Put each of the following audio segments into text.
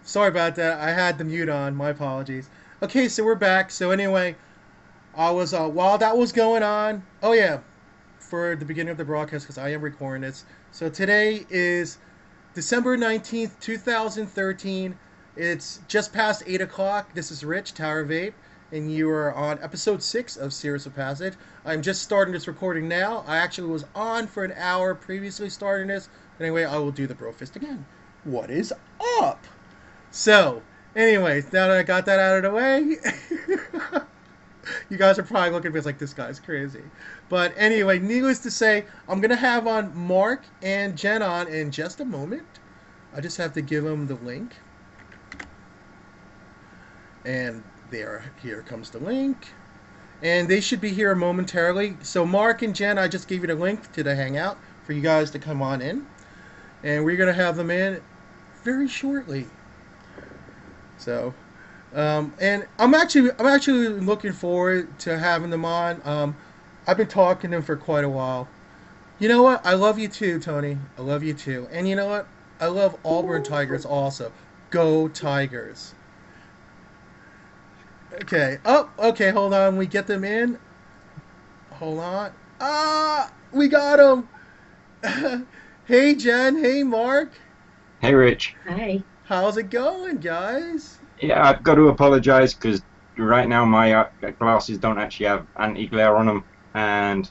Sorry about that. I had the mute on. My apologies. Okay, so we're back. So anyway, I was while that was going on. Oh yeah, for the beginning of the broadcast because I am recording this. So today is December 19th, 2013. It's just past 8 o'clock. This is Rich Tower Vape, and you are on episode 6 of Cirrus of Passage. I'm just starting this recording now. I actually was on for an hour previously starting this. Anyway, I will do the bro fist again. What is up? So, anyways, now that I got that out of the way, you guys are probably looking at me like this guy's crazy. But anyway, needless to say, I'm gonna have on Mark and Jen on in just a moment. I just have to give them the link, and here comes the link, and they should be here momentarily. So Mark and Jen, I just gave you the link to the Hangout for you guys to come on in, and we're gonna have them in very shortly. So, and I'm actually looking forward to having them on. I've been talking to them for quite a while. You know what? I love you too, Tony. I love you too. And you know what? I love Auburn Tigers also. Go Tigers. Okay. Oh, okay. Hold on. We get them in. Hold on. We got them. Hey, Jen. Hey, Mark. Hey Rich. Hi. How's it going, guys? Yeah, I've got to apologise because right now my glasses don't actually have anti-glare on them, and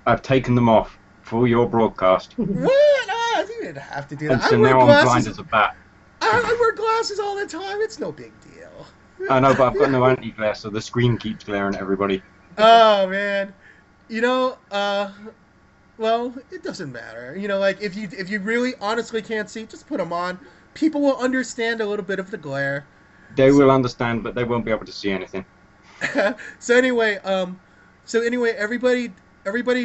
I've taken them off for your broadcast, What? You didn't have to do and that. I so wear now I'm blind glasses. as a bat. I wear glasses all the time. It's no big deal. I know, but I've got no anti-glare, so the screen keeps glaring at everybody. Oh man, you know, well, it doesn't matter. Like if you really honestly can't see, just put them on. People will understand a little bit of the glare. They So, will understand, but they won't be able to see anything. so anyway, everybody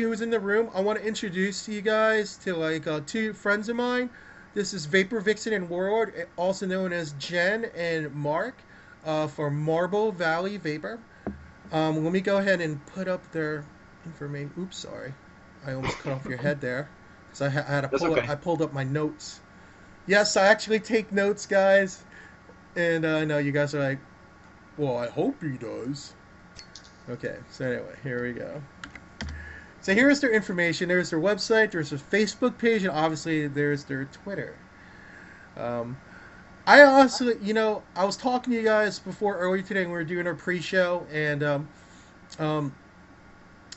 who's in the room, I want to introduce you guys to like two friends of mine. This is VaprVixn and Warlord, also known as Jen and Mark, for Marble Valley Vapor. Let me go ahead and put up their information. Oops, sorry, I almost cut off your head there because I had to That's pull up. okay. I pulled up my notes. Yes, I actually take notes, guys, and I know you guys are like, well, I hope he does. Okay, so anyway, here we go. So here's their information. There's their website, there's their Facebook page, and obviously there's their Twitter. Um, I also, I was talking to you guys before earlier today, and we were doing our pre-show, and um,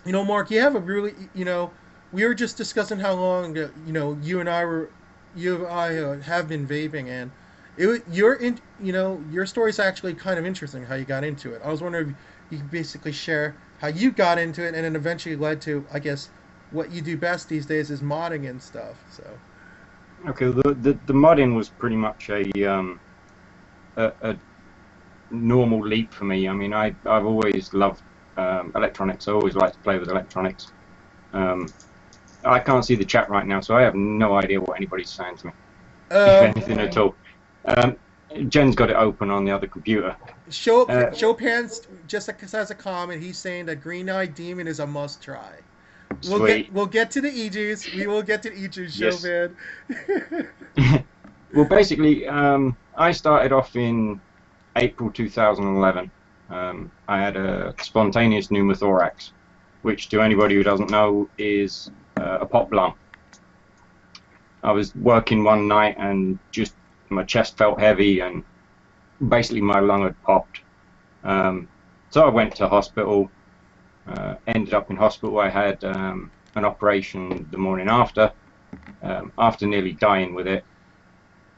Mark, you have a really, we were just discussing how long, you and I have been vaping, and your story is actually kind of interesting how you got into it. I was wondering if you could basically share how you got into it, and then eventually led to, I guess, what you do best these days is modding and stuff. So, Okay, the modding was pretty much a normal leap for me. I mean, I've always loved electronics. I always like to play with electronics. Um, I can't see the chat right now, so I have no idea what anybody's saying to me, if um, anything at all. Um, Jen's got it open on the other computer. Uh, Show Pants just as a comment. He's saying that Green Eyed Demon is a must try. Sweet. We'll get to the EJs. We will get to the EJs, show Yes. man. Well, basically, I started off in April 2011. I had a spontaneous pneumothorax, which to anybody who doesn't know is a pop lung. I was working one night and just my chest felt heavy and basically my lung had popped. So I went to hospital, ended up in hospital. I had an operation the morning after nearly dying with it.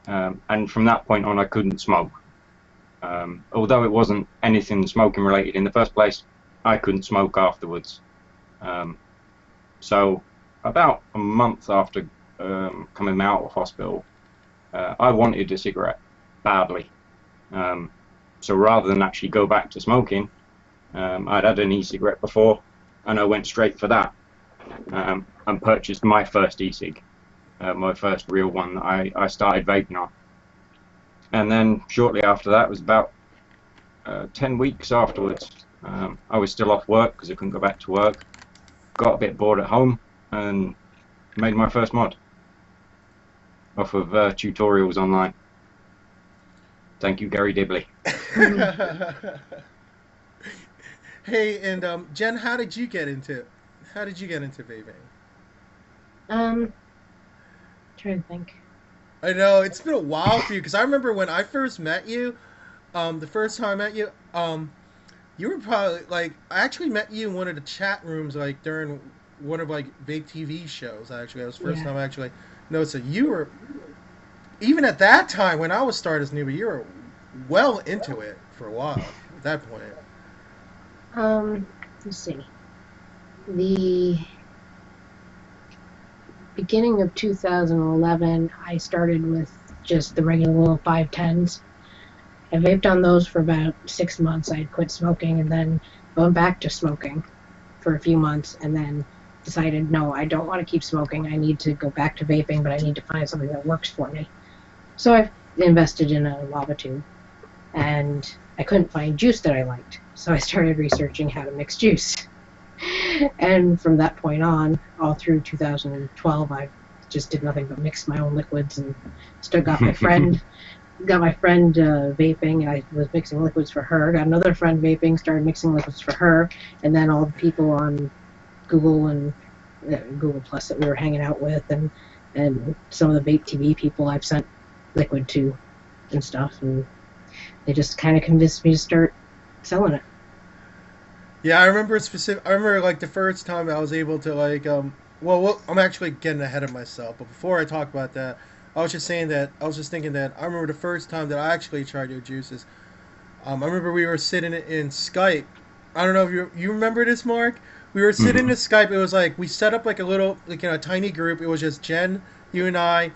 And from that point on, I couldn't smoke. Although it wasn't anything smoking related in the first place, I couldn't smoke afterwards. So about a month after coming out of hospital, I wanted a cigarette badly. So rather than actually go back to smoking, I'd had an e-cigarette before, and I went straight for that and purchased my first e-cig, my first real one that I started vaping on. And then shortly after that, it was about 10 weeks afterwards, I was still off work because I couldn't go back to work, got a bit bored at home, and made my first mod off of tutorials online. Thank you, Gary Dibley. Hey, and Jen, how did you get into vaping? Um, Trying to think. I know it's been a while for you because I remember when I first met you, the first time I met you, you were probably like I actually met you in one of the chat rooms like during one of like Vape TV shows. Actually, that was the first Yeah. time I actually noticed that you were even at that time when I was started as newbie, you were well into it for a while at that point. Let's see. The beginning of 2011, I started with just the regular little 510s. I vaped on those for about 6 months. I had quit smoking and then went back to smoking for a few months and then decided, no, I don't want to keep smoking. I need to go back to vaping, but I need to find something that works for me. So I invested in a lava tube and I couldn't find juice that I liked. So I started researching how to mix juice. And from that point on, all through 2012, I just did nothing but mix my own liquids and still got my friend vaping, and I was mixing liquids for her. Got another friend vaping, started mixing liquids for her, and then all the people on Google and Google Plus that we were hanging out with, and some of the Vape TV people I've sent liquid to and stuff, and they just kind of convinced me to start selling it. Yeah, I remember specific. I remember like the first time I was able to like I'm actually getting ahead of myself. But before I talk about that, I was just saying that I was just thinking that I remember the first time that I actually tried your juices. I remember we were sitting in Skype. I don't know if you remember this, Mark. We were sitting in Mhm. Skype. It was like we set up like a little like a tiny group. It was just Jen, you and I,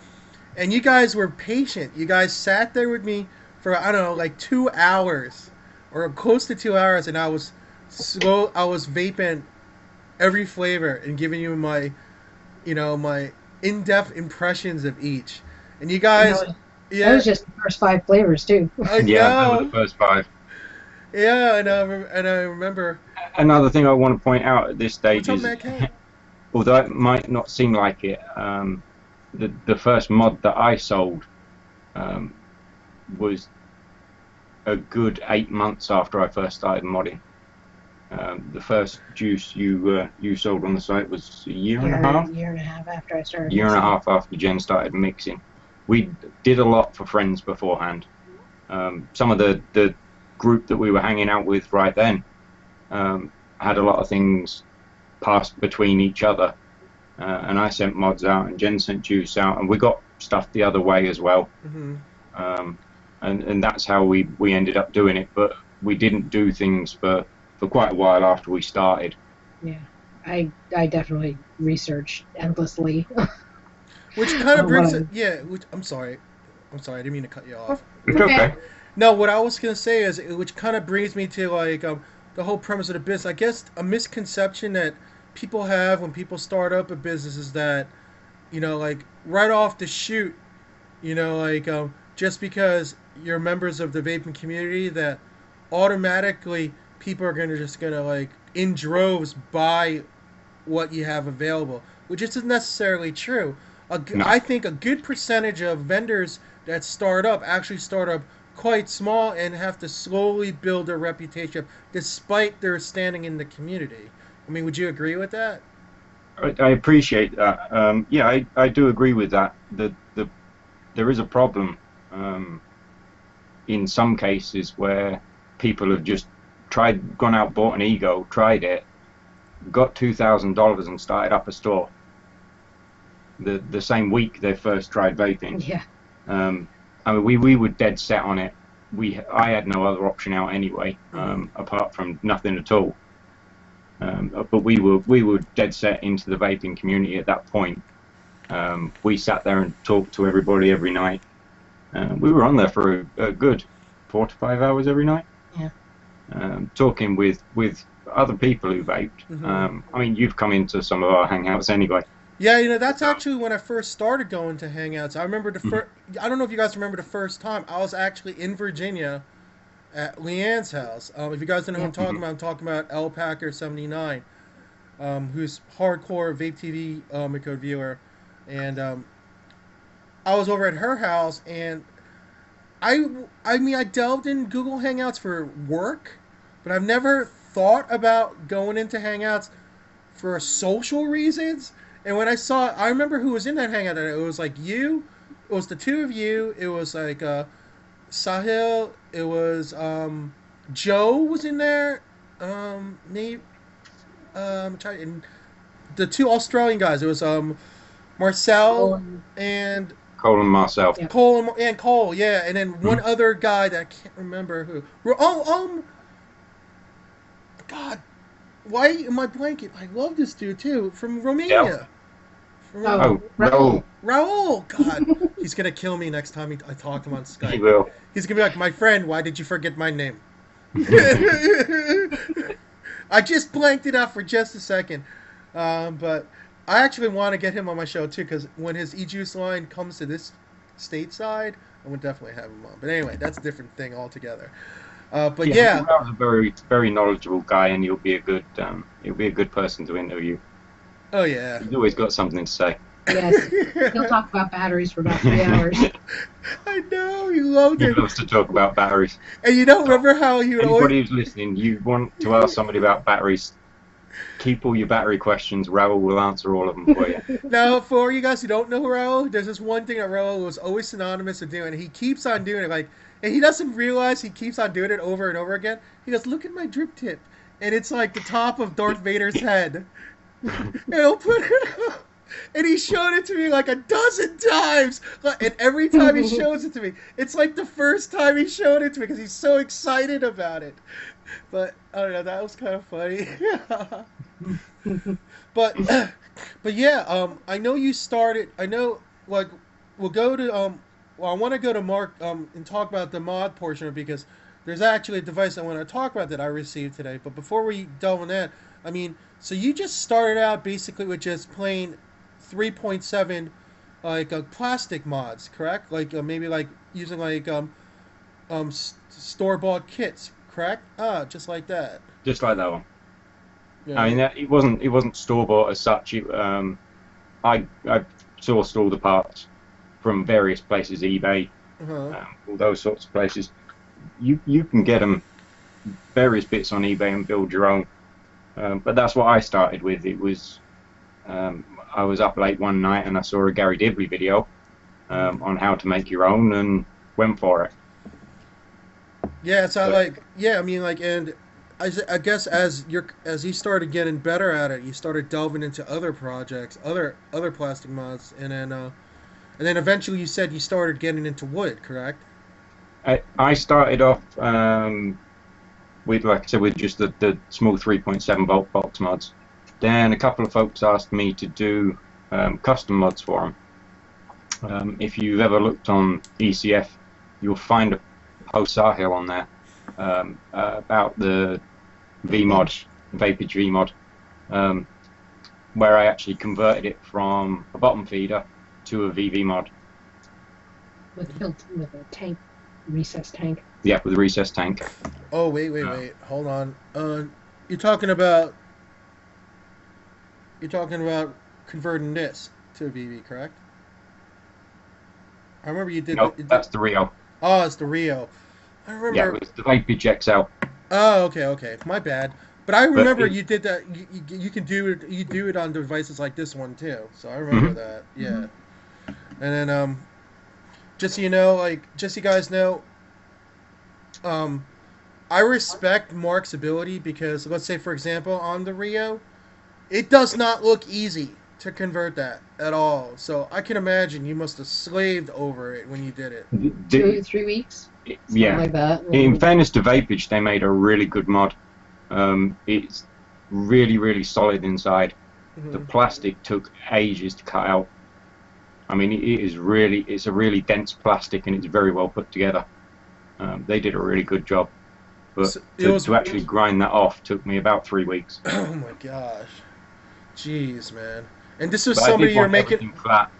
and you guys were patient. You guys sat there with me for I don't know like 2 hours or close to 2 hours, and I was slow. I was vaping every flavor and giving you my in-depth impressions of each. And you And that guys, was that yeah, was just the first 5 flavors too. I Yeah, they were the know, first five. yeah, and I remember. Another thing I want to point out at this What's stage up, is, Matt K? although it might not seem like it, the first mod that I sold um, was a good 8 months after I first started modding. The first juice you sold on the site was a year and a half, Year and a half after I started year and a mixing. half after Jen started mixing. We did a lot for friends beforehand. Some of the group that we were hanging out with right then had a lot of things passed between each other, and I sent mods out, and Jen sent juice out, and we got stuff the other way as well. Mm-hmm. Um, and that's how we ended up doing it. But we didn't do things for quite a while after we started. Yeah, I definitely researched endlessly Which kind of on what brings I. it. Yeah. Which I'm sorry. I didn't mean to cut you Oh, off. it's It's okay. okay. No, what I was gonna say is, which kind of brings me to like the whole premise of the business. I guess a misconception that people have when people start up a business is that like right off the shoot, like just because you're members of the vaping community, that automatically people are gonna like in droves buy what you have available, which isn't necessarily true. No, I think a good percentage of vendors that start up actually start up quite small and have to slowly build their reputation despite their standing in the community. I mean, would you agree with that? I appreciate that. Yeah, I do agree with that. There is a problem in some cases where people have just gone out, bought an ego, tried it, got $2,000 and started up a store the same week they first tried vaping. Yeah, Um, I mean, we were dead set on it. I had no other option out anyway, Mm-hmm. apart from nothing at all. But we were dead set into the vaping community at that point. We sat there and talked to everybody every night. We were on there for a good 4 to 5 hours every night, yeah. talking with other people who vaped. Mm-hmm. I mean, you've come into some of our hangouts anyway. Yeah, that's So, actually when I first started going to Hangouts. I remember the mhm, first. I don't know if you guys remember the first time I was actually in Virginia at Leanne's house. If you guys don't know who Yeah. mhm. I'm talking about L Packer 79, who's hardcore Vape TV code viewer, and I was over at her house, and I mean, I delved in Google Hangouts for work, but I've never thought about going into Hangouts for social reasons. And when I saw, I remember who was in that Hangout. It was like you, it was the two of you. It was like Sahil. It was Joe was in there. Nate. And the two Australian guys. It was Marcel and Cole and Marcel. Yeah. Cole, yeah, and then one other guy that I can't remember who. God, why am I blanking? I love this dude too from Romania. Yeah. Oh, Raul. Raul, God, he's gonna kill me next time I talk to him on Skype. He will. He's gonna be like, my friend, why did you forget my name? I just blanked it out for just a second, but I actually want to get him on my show too, because when his e-juice line comes to this stateside, I would definitely have him on. But anyway, that's a different thing altogether. But yeah, Raul's a very, very knowledgeable guy, and he'll be a good person to interview. Oh yeah, He's always got something to say. Yes. He'll talk about batteries for about 3 hours. I know you loved He it. loves to talk about batteries. And you don't remember how you would Anybody always. who's listening, you want to ask somebody about batteries, keep all your battery questions. Raul will answer all of them for you. Now, for you guys who don't know Raul, there's this one thing that Raul was always synonymous with doing, and he keeps on doing it. Like, and he doesn't realize he keeps on doing it over and over again. He goes, "Look at my drip tip," and it's like the top of Darth Vader's head. And he'll put it up. And he showed it to me like a dozen times. And every time he shows it to me, it's like the first time he showed it to me because he's so excited about it. But I don't know, that was kind of funny. but yeah, I know you started. I know, like, we'll go to Well, I want to go to Mark and talk about the mod portion of it, because there's actually a device I want to talk about that I received today. But before we delve in that, I mean, so you just started out basically with just plain 3.7 like plastic mods, correct? Like maybe like using like store-bought kits, correct? Just like that. Just like that one. Yeah. I mean, it wasn't store bought as such. I sourced all the parts from various places, eBay, all those sorts of places. You can get them various bits on eBay and build your own. But that's what I started with. It was I was up late one night and I saw a Gary Dibley video on how to make your own and went for it. Yeah, so I mean, like, and I guess as you started getting better at it, you started delving into other projects, other plastic mods, and then eventually you said you started getting into wood, correct? I started off with, like I said, with just the small 3.7 volt box mods. Then a couple of folks asked me to do custom mods for them. If you've ever looked on ECF, you'll find a post Sahil on there about the VMod, Vapage VMod, where I actually converted it from a bottom feeder to a VV mod. With a tank, recessed tank. Yeah, with a recessed tank. Oh, wait, hold on. You're talking about converting this to a VV, correct? I remember you did. No, that's the Rio. Oh, it's the Rio. I remember. Yeah, it was the VaprVixn. Oh, okay. My bad. But I remember you did that. You can do it. You do it on devices like this one too. So I remember that. Yeah. And then just so you know, just so you guys know, I respect Mark's ability, because let's say, for example, on the Rio, it does not look easy to convert that at all. So I can imagine you must have slaved over it when you did it. 3 weeks. Yeah. Like that. In fairness to Vapage, they made a really good mod. It's really, really solid inside. The plastic took ages to cut out. I mean, it's a really dense plastic, and it's very well put together. They did a really good job. But So to actually grind that off took me about 3 weeks. Oh my gosh. Jeez, man. And this was But somebody you're everything making. flat.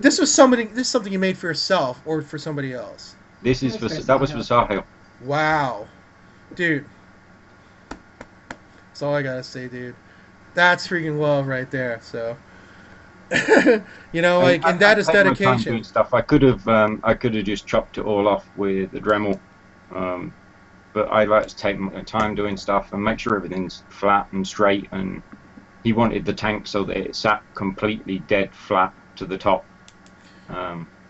This is something you made for yourself or for somebody else. That was for Sahil. Wow, dude. That's all I gotta say, dude. That's freaking love right there. So, You know, I, like, I, and I that is take my time dedication. doing stuff. I could have just chopped it all off with a Dremel, um, but I like to take my time doing stuff and make sure everything's flat and straight. And he wanted the tank so that it sat completely dead flat to the top.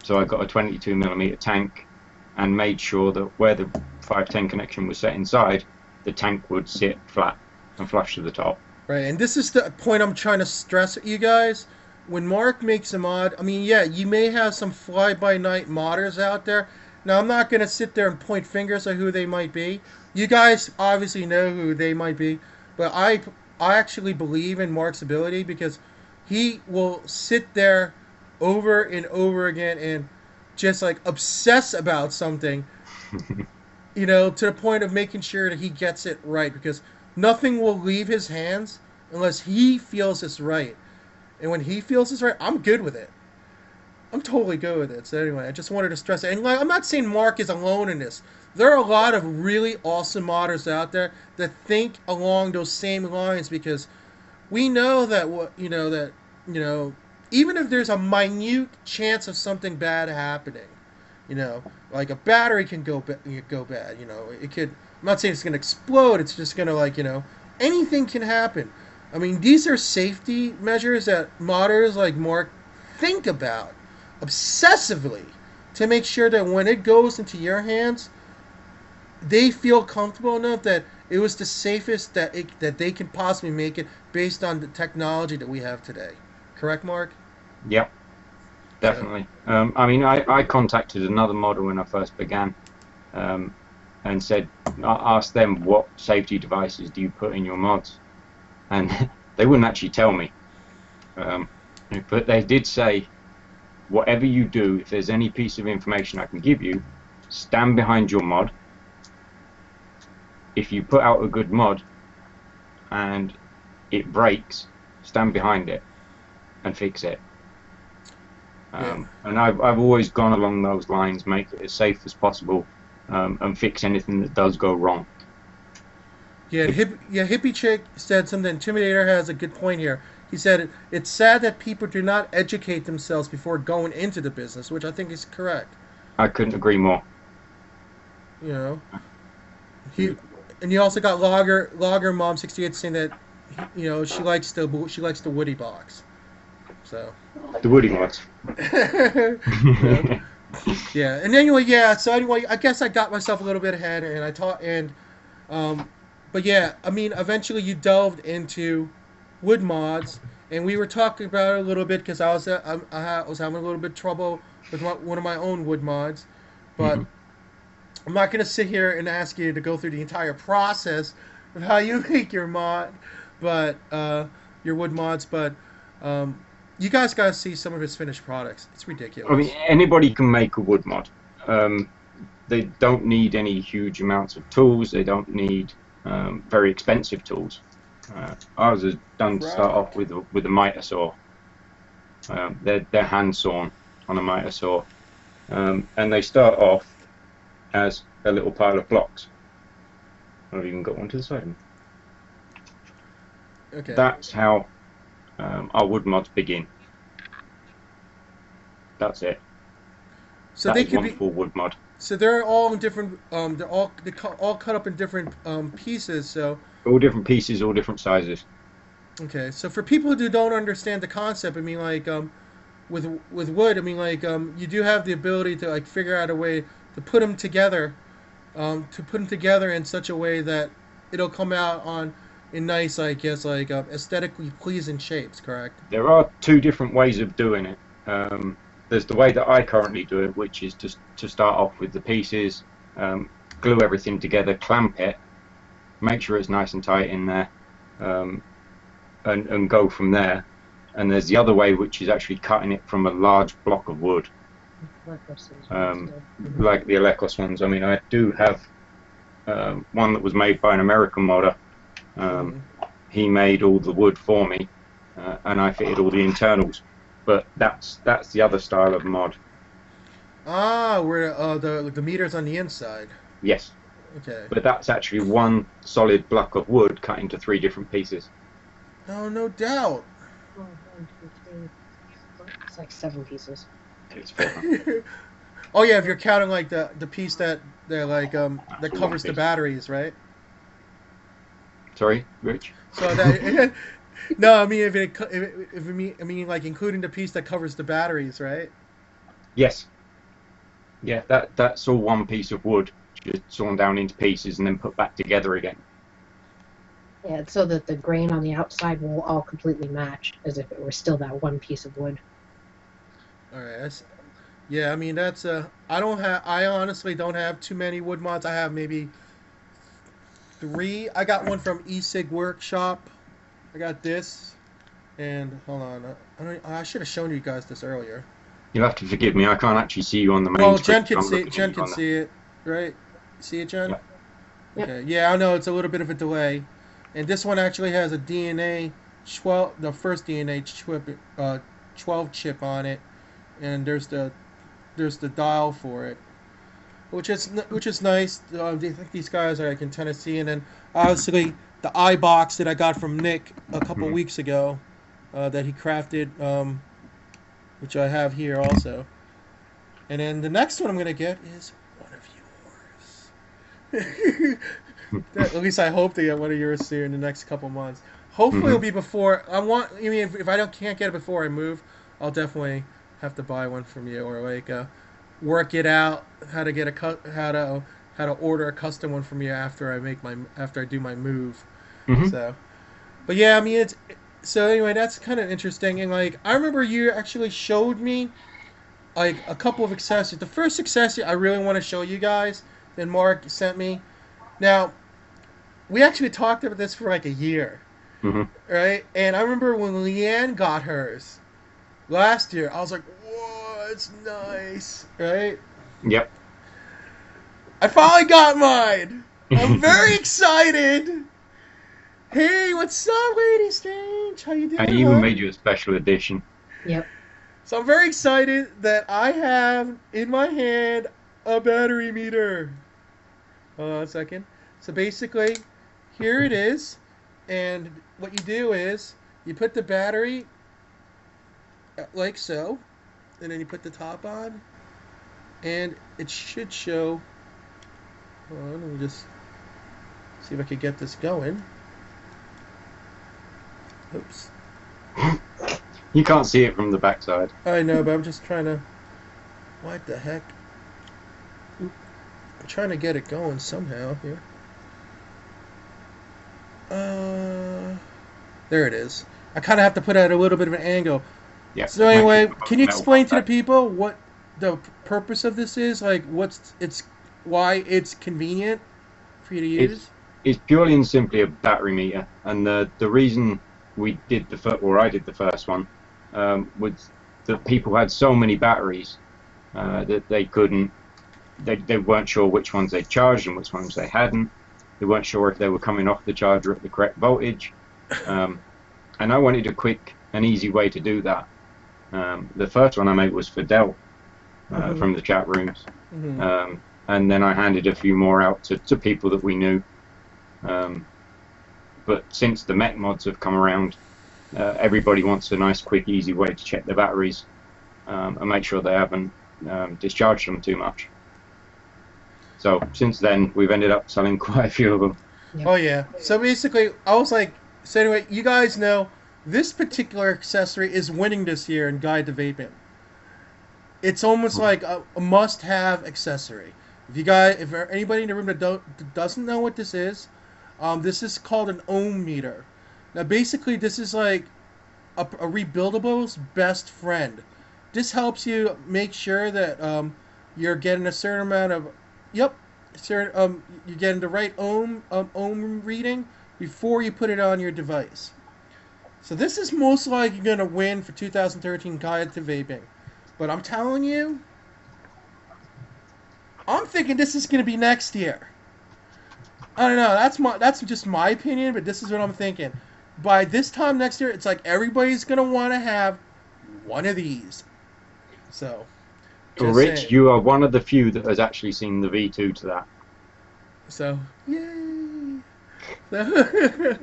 So I got a 22mm tank and made sure that where the 510 connection was set inside, the tank would sit flat and flush to the top. Right, and this is the point I'm trying to stress at you guys. When Mark makes a mod, I mean, yeah, you may have some fly-by-night modders out there. Now, I'm not going to sit there and point fingers at who they might be. You guys obviously know who they might be, but I actually believe in Mark's ability because he will sit there over and over again and just like obsess about something, you know, to the point of making sure that he gets it right because nothing will leave his hands unless he feels it's right. And when he feels it's right, I'm good with it. I'm totally good with it. So anyway, I just wanted to stress it. And like, I'm not saying Mark is alone in this. There are a lot of really awesome modders out there that think along those same lines because we know that you know even if there's a minute chance of something bad happening, you know, like a battery can go bad. You know, it could. I'm not saying it's gonna explode. It's just gonna like anything can happen. I mean, these are safety measures that modders like Mark think about obsessively to make sure that when it goes into your hands, they feel comfortable enough that it was the safest that they can possibly make it based on the technology that we have today. Correct, Mark? Yep, So, definitely. I mean, I contacted another modder when I first began, um, and I asked them what safety devices do you put in your mods, and they wouldn't actually tell me. Um, but they did say, whatever you do, if there's any piece of information I can give you, stand behind your mod. If you put out a good mod and it breaks, stand behind it and fix it. yeah. And I've always gone along those lines, make it as safe as possible, and fix anything that does go wrong. Yeah, Hippie Chick said something. Intimidator has a good point here. He said it's sad that people do not educate themselves before going into the business, which I think is correct. I couldn't agree more. You know, he and you also got Logger Mom 68 saying that she likes the Woody box. So The Woody mods. yeah, yeah. And anyway, yeah. So anyway, I guess I got myself a little bit ahead, and I taught um, but yeah, I mean, eventually you delved into wood mods, and we were talking about it a little bit because I was having a little bit of trouble with one of my own wood mods, but Mhm. I'm not gonna sit here and ask you to go through the entire process of how you make your mod, but your wood mods, but um, you guys gotta see some of his finished products. It's I mean, ridiculous. anybody can make a wood mod. Um, they don't need any huge amounts of tools. They don't need very expensive tools. Ours is done to start off Correct. with a miter saw. They're hand sawn on a miter saw, and they start off as a little pile of blocks. I've even got one to the side of me. Okay. That's how our wood mods begin. That's it. So That they is could one be. full wood mod. So they're all in different. All cut up in different pieces. So All different pieces, all different sizes. okay. So for people who don't understand the concept, I mean, like with wood, I mean, like you do have the ability to like figure out a way to put them together, in such a way that it'll come out on in nice, I guess, like aesthetically pleasing shapes. Correct. There are two different ways of doing it. Um, there's the way that I currently do it, which is to start off with the pieces, glue everything together, clamp it, make sure it's nice and tight in there, um, and go from there. And there's the other way, which is actually cutting it from a large block of wood, um, like the eliquids ones. I mean, I do have one that was made by an American modder. Um, Mm-hmm. he made all the wood for me, and I fitted all the internals. But that's the other style of mod. Ah, where the meters on the inside. Yes, Okay. but that's actually one solid block of wood cut into three different pieces. No, no doubt. It's like 7 pieces. It's 400. Oh yeah, if you're counting like the piece that like that all covers one the piece. batteries, right? Sorry, Rich? So that no, I mean I mean like including the piece that covers the batteries, right? Yes. Yeah, that's all one piece of wood, just sawn down into pieces and then put back together again. Yeah, it's so that the grain on the outside will all completely match, as if it were still that one piece of wood. All right. Yeah, I mean that's I honestly don't have too many wood mods. I have maybe 3. I got one from eSig Workshop. I got this, and hold on. I should have shown you guys this earlier. You'll have to forgive me, I can't actually see you on the main Well, screen. Jen can I'm see it. looking at Jen you can on the- see it, right? See it, Jen? Yep. Okay. Yeah, I know it's a little bit of a delay, and this one actually has a DNA 12, the first DNA chip, 12 chip on it, and there's the dial for it, which is nice. I think these guys are like in Tennessee, and then obviously the iBox that I got from Nick a couple Mhm. weeks ago, that he crafted, which I have here also. And then the next one I'm gonna get is one of yours. At least I hope to get one of yours soon in the next couple months. Hopefully it'll be before I want. I mean, if I can't get it before I move, I'll definitely have to buy one from you or like work it out how to get how to order a custom one from you after I do my move. Mhm. So, but yeah, I mean it's so anyway. That's kind of interesting. And like I remember you actually showed me like a couple of accessories. The first accessory I really want to show you guys that Mark sent me. Now, we actually talked about this for like a year, Mhm. right? And I remember when Leanne got hers last year, I was like, whoa, it's nice, right? Yep. I finally got mine. I'm very excited. Hey, what's up, Lady Strange? How you I doing, even huh? made you a special edition. Yep. So I'm very excited that I have in my hand a battery meter. Hold on a second. So basically, here it is, and what you do is you put the battery like so, and then you put the top on, and it should show. Hold on, let me just see if I can get this going. Oops. You can't see it from the backside. I know, but I'm just trying to. What the heck? I'm trying to get it going somehow here. There it is. I kind of have to put it at a little bit of an angle. Yep. So Make anyway, sure the can you metal explain to the contact. people what the purpose of this is? Like, why it's convenient for you to use? It's purely and simply a battery meter, and the reason we did I did the first one, was that people had so many batteries that they weren't sure which ones they charged and which ones they hadn't. They weren't sure if they were coming off the charger at the correct voltage, and I wanted a quick and easy way to do that. The first one I made was for Dell from the chat rooms. Mm-hmm. And then I handed a few more out to people that we knew. But since the mech mods have come around, everybody wants a nice, quick, easy way to check their batteries and make sure they haven't discharged them too much. So since then, we've ended up selling quite a few of them. Yep. Oh yeah. So basically, I was like, so anyway, you guys know this particular accessory is winning this year in Guide to Vaping. It's almost like a must-have accessory. If anybody in the room that doesn't know what this is called an ohm meter. Now, basically, this is like a rebuildable's best friend. This helps you make sure that you're getting a certain amount of, yep, you're getting the right ohm reading before you put it on your device. So this is most likely going to win for 2013 Guide to Vaping. But I'm telling you, I'm thinking this is going to be next year. I don't know. That's just my opinion, but this is what I'm thinking. By this time next year, it's like everybody's going to want to have one of these. So, just Rich, saying. you are one of the few that has actually seen the V2 to that. So, yay! So,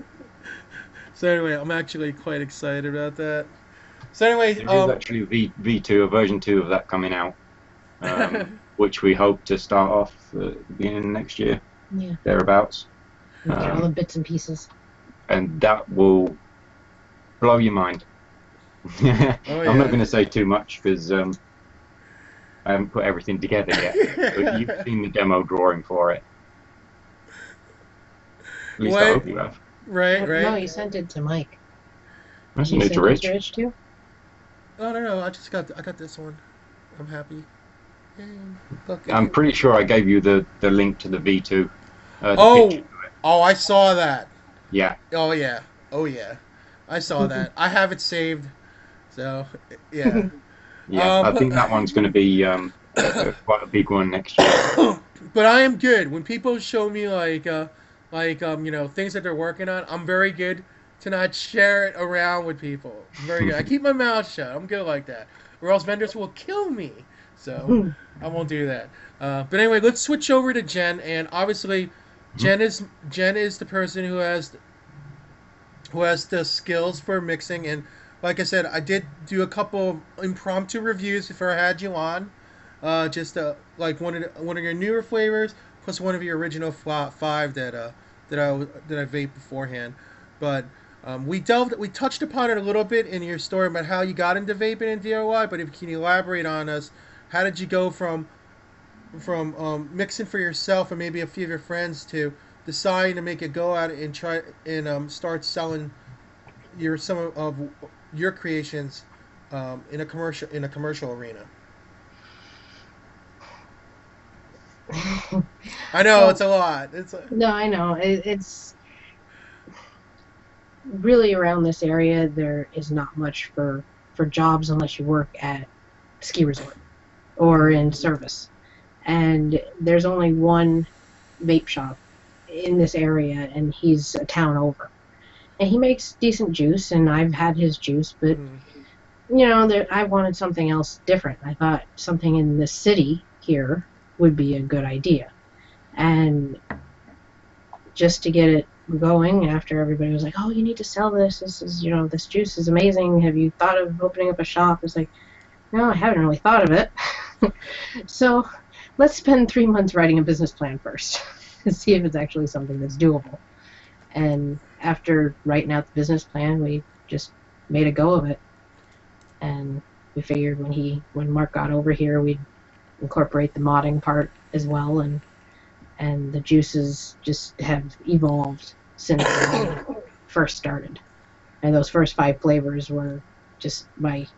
so anyway, I'm actually quite excited about that. So anyway, There is actually a V2, a version 2 of that coming out, which we hope to start off at the beginning of next year, thereabouts. Get all the bits and pieces. And that will blow your mind. I'm not going to say too much because I haven't put everything together yet. But you've seen the demo drawing for it. At least I hope you have. Right. No, you sent it to Mike. That's new to Rich. Rich too? Oh no, I got this one. I'm happy. I'm pretty sure I gave you the link to the V2. I saw that. Yeah. Oh yeah. I saw that. I have it saved. So yeah. Yeah, I think that one's going to be quite a big one next year. But I am good when people show me like things that they're working on. I'm very good to not share it around with people. I'm very good. I keep my mouth shut. I'm good like that, or else vendors will kill me. So I won't do that. But anyway, let's switch over to Jen. And obviously, Jen is the person who has the skills for mixing. And like I said, I did do a couple impromptu reviews before I had you on. Just like one of your newer flavors, plus one of your original 5 that I vaped beforehand. But we touched upon it a little bit in your story about how you got into vaping and DIY. But if you can elaborate on us, how did you go from mixing for yourself and maybe a few of your friends to deciding to make it go out and try and start selling some of your creations in a commercial arena? I know it's a lot. No, I know it's really around this area. There is not much for jobs unless you work at a ski resort or in service, and there's only one vape shop in this area, and he's a town over, and he makes decent juice, and I've had his juice, but I wanted something else different. I thought something in the city here would be a good idea, and just to get it going, after everybody was like, oh, you need to sell this, this juice is amazing, have you thought of opening up a shop? It's like, no, I haven't really thought of it. So let's spend 3 months writing a business plan first and see if it's actually something that's doable. And after writing out the business plan, we just made a go of it. And we figured when Mark got over here, we'd incorporate the modding part as well, and the juices just have evolved since we first started. And those first 5 flavors were just by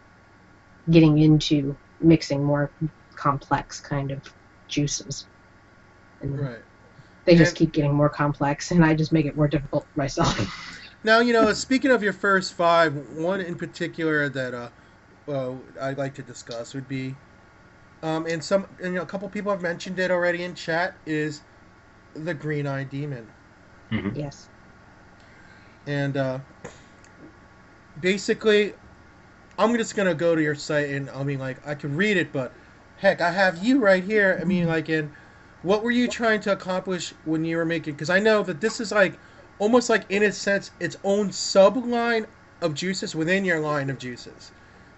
getting into mixing more complex kind of juices. And they just keep getting more complex, and I just make it more difficult for myself. Now, speaking of your first 5, one in particular that I'd like to discuss would be, and a couple people have mentioned it already in chat, is the Green-Eyed Demon. Mm-hmm. Yes. And basically, I'm just gonna go to your site, and I could read it, but heck, I have you right here. What were you trying to accomplish when you were making? Because I know that this is almost in a sense its own sub-line of juices within your line of juices,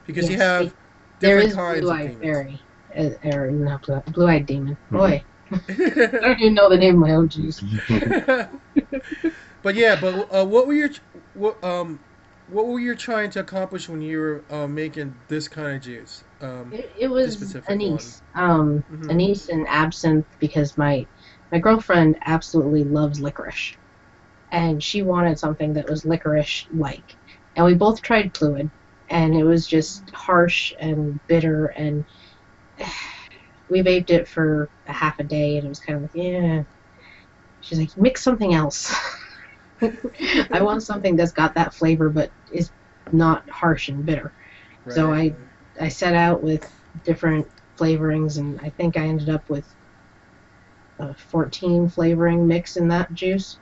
because you have different kinds of demons. Blue-Eyed Demon. Boy, I don't even know the name of my own juice. But what were you trying to accomplish when you were making this kind of juice? It was anise. Anise and absinthe, because my girlfriend absolutely loves licorice, and she wanted something that was licorice-like. And we both tried fluid, and it was just harsh and bitter, and we vaped it for a half a day, and it was kind of like, yeah. She's like, mix something else. I want something that's got that flavor but is not harsh and bitter. Right. So I set out with different flavorings, and I think I ended up with a 14 flavoring mix in that juice.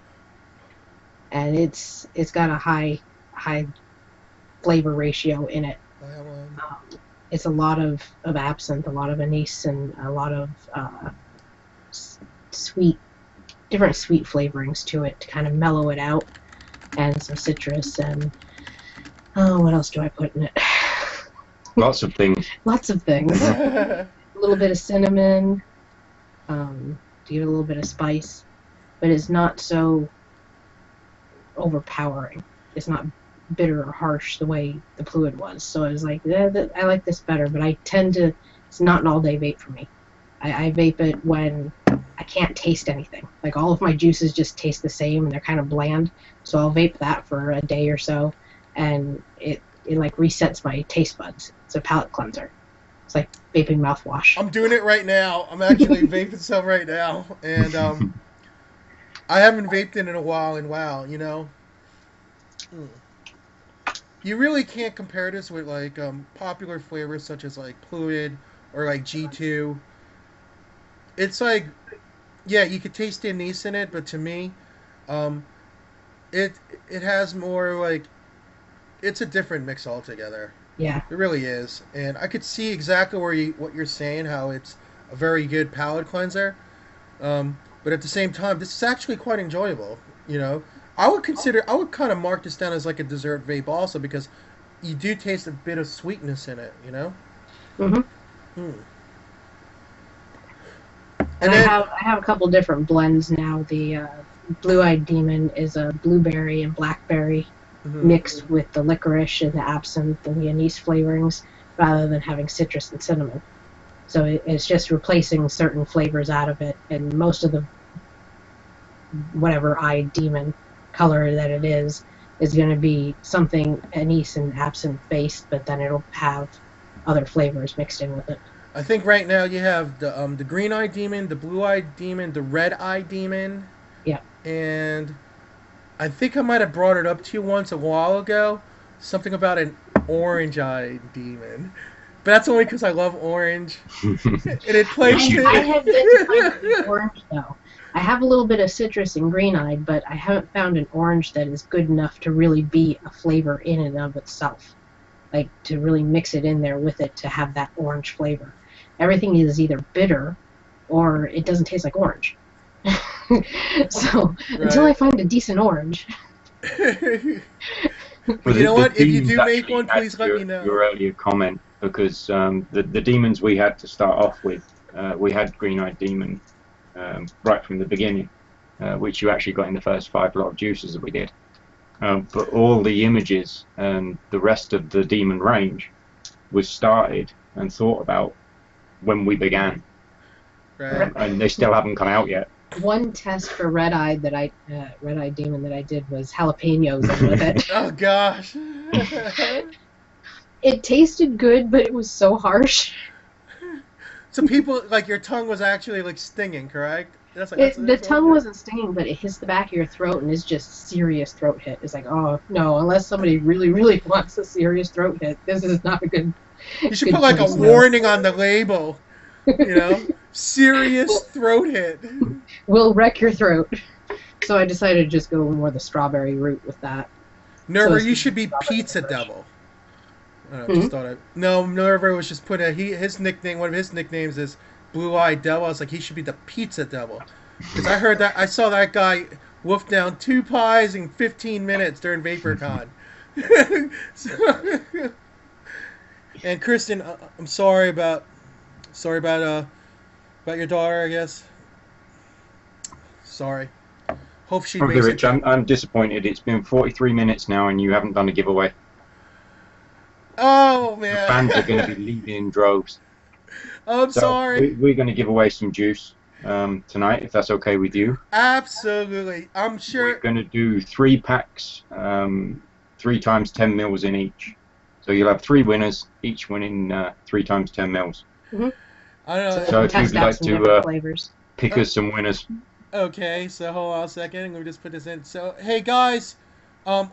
And it's got a high flavor ratio in it. It's a lot of absinthe, a lot of anise, and a lot of different sweet flavorings to it to kind of mellow it out, and some citrus, and what else do I put in it? Lots of things. Lots of things. A little bit of cinnamon, to give it a little bit of spice, but it's not so overpowering. It's not bitter or harsh the way the fluid was. So I was like, I like this better, but I tend to, it's not an all-day vape for me. I vape it when I can't taste anything. Like all of my juices just taste the same and they're kind of bland. So I'll vape that for a day or so, and it like resets my taste buds. It's a palate cleanser. It's like vaping mouthwash. I'm doing it right now. I'm actually vaping some right now, and I haven't vaped in a while. And wow, you know, you really can't compare this with like popular flavors such as like Fluid or like G2. It's like, yeah, you could taste the anise in it, but to me, it has more like, it's a different mix altogether. Yeah. It really is, and I could see exactly what you're saying, how it's a very good palate cleanser. But at the same time, this is actually quite enjoyable. You know, I would kind of mark this down as like a dessert vape also, because you do taste a bit of sweetness in it. You know. Mm-hmm. And I have a couple different blends now. The Blue-Eyed Demon is a blueberry and blackberry mixed with the licorice and the absinthe and the anise flavorings, rather than having citrus and cinnamon. So it's just replacing certain flavors out of it, and most of the whatever eyed demon color that it is going to be something anise and absinthe based, but then it'll have other flavors mixed in with it. I think right now you have the green-eyed demon, the blue-eyed demon, the red-eyed demon. Yeah. And I think I might have brought it up to you once a while ago. Something about an orange-eyed demon. But that's only because I love orange. And it plays... I have yet to find an orange, though. I have a little bit of citrus and green-eyed, but I haven't found an orange that is good enough to really be a flavor in and of itself. Like, to really mix it in there with it to have that orange flavor. Everything is either bitter or it doesn't taste like orange. So, until I find a decent orange. You know what? If you do make one, please let me know. Your earlier comment, because the demons we had to start off with, we had Green-Eyed Demon right from the beginning, which you actually got in the first 5 lot of juices that we did. But all the images and the rest of the demon range was started and thought about when we began. Right. And they still haven't come out yet. One test for red-eyed demon that I did was jalapenos in with it. Oh gosh. It tasted good, but it was so harsh. So people, like, your tongue was actually like stinging, correct? The tongue wasn't stinging, but it hits the back of your throat and it's just serious throat hit. It's like, oh no, unless somebody really, really wants a serious throat hit, this is not a good. You should put like a warning on the label. You know, serious throat hit. Will wreck your throat. So I decided to just go more the strawberry route with that. Nerver, you should be Pizza Devil. Just thought no, Nerver was just putting his nickname. One of his nicknames is Blue-Eyed Devil. I was like, he should be the Pizza Devil, because I saw that guy wolf down 2 pies in 15 minutes during VaporCon. And Kristen, I'm sorry about your daughter, I guess. Sorry. Hope she makes Rich, I'm disappointed. It's been 43 minutes now and you haven't done a giveaway. Oh man. The fans are going to be leaving in droves. I'm sorry. We're going to give away some juice tonight, if that's okay with you. Absolutely. I'm sure. We're going to do 3 packs, 3 times 10 mils in each. So you'll have 3 winners, each winning 3 times 10 mils. Mm-hmm. I don't know. So if you'd like to pick us some winners. Okay, so hold on a second. Let me just put this in. So, hey guys, I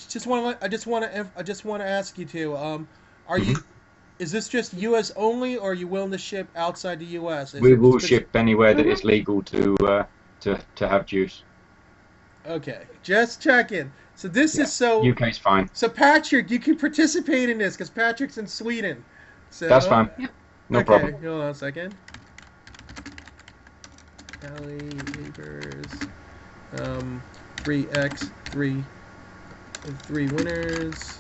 just want to ask you two. Are you? Is this just U.S. only, or are you willing to ship outside the U.S.? We will ship anywhere that it's legal to have juice. Okay, just checking. So this is so. UK's fine. So Patrick, you can participate in this because Patrick's in Sweden. So that's fine. Yep. No problem. Hold on a second. Alley Vapers, 3x, 3 winners,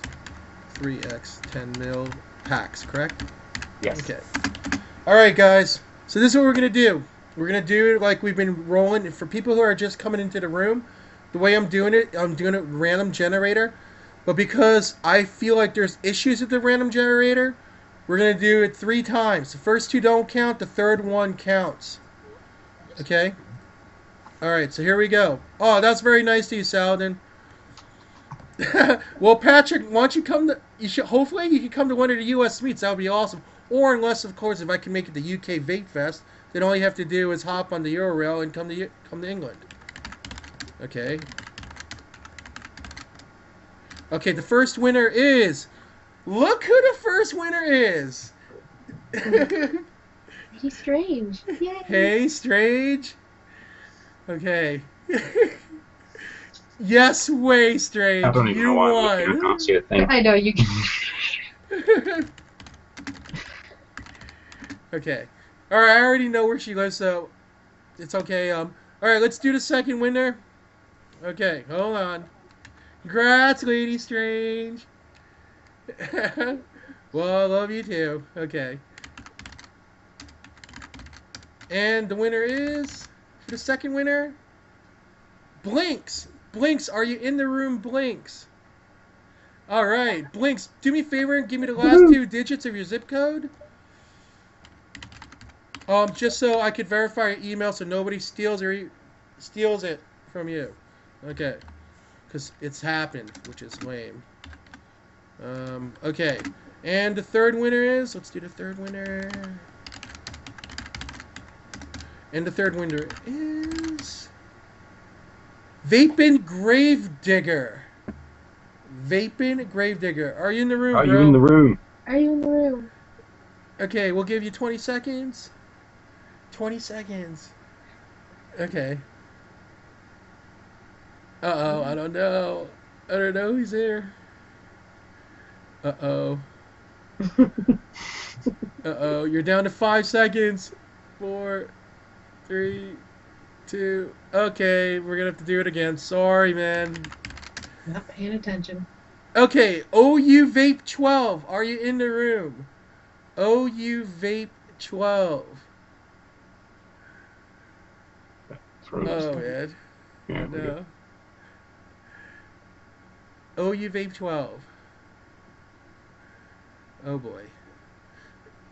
3x 10 mil packs, correct? Yes. Okay. All right, guys. So this is what we're gonna do. We're gonna do it like we've been rolling. For people who are just coming into the room, the way I'm doing it random generator. But because I feel like there's issues with the random generator, we're gonna do it 3 times. The first 2 don't count. The third one counts. Okay. All right. So here we go. Oh, that's very nice to you, Saladin. Well, Patrick, why don't you come to? You should. Hopefully, you can come to one of the U.S. meets. That would be awesome. Or unless, of course, if I can make it the UK Vape Fest, then all you have to do is hop on the Eurorail and come to England. Okay. Okay. The first winner is. Look who the first winner is. He's strange. Yay. Hey, Strange. Okay. Yes, way Strange. I don't even know why I'm looking. I can't see a thing. I know you can. Okay. All right. I already know where she lives, so it's okay. All right. Let's do the second winner. Okay. Hold on. Congrats, Lady Strange. Well, I love you too. Okay. And the winner is the second winner. Blinks. Blinks, are you in the room, Blinks? All right, Blinks, do me a favor and give me the last 2 digits of your zip code. Just so I could verify your email so nobody steals it from you. Okay, because it's happened, which is lame. Okay, and the third winner is. Let's do the third winner. And the third winner is. Vaping Gravedigger. Vaping Gravedigger. Are you in the room, Are bro? you in the room? Are you in the room? Okay, we'll give you 20 seconds. 20 seconds. Okay. Uh-oh, I don't know. I don't know who's there. Uh-oh. Uh-oh, you're down to 5 seconds. 4, 3, 2. Okay, we're gonna have to do it again. Sorry, man. Not paying attention. Okay, OU Vape 12. Are you in the room? OU Vape 12. Oh, man. Yeah, No. OU Vape 12. Oh, boy.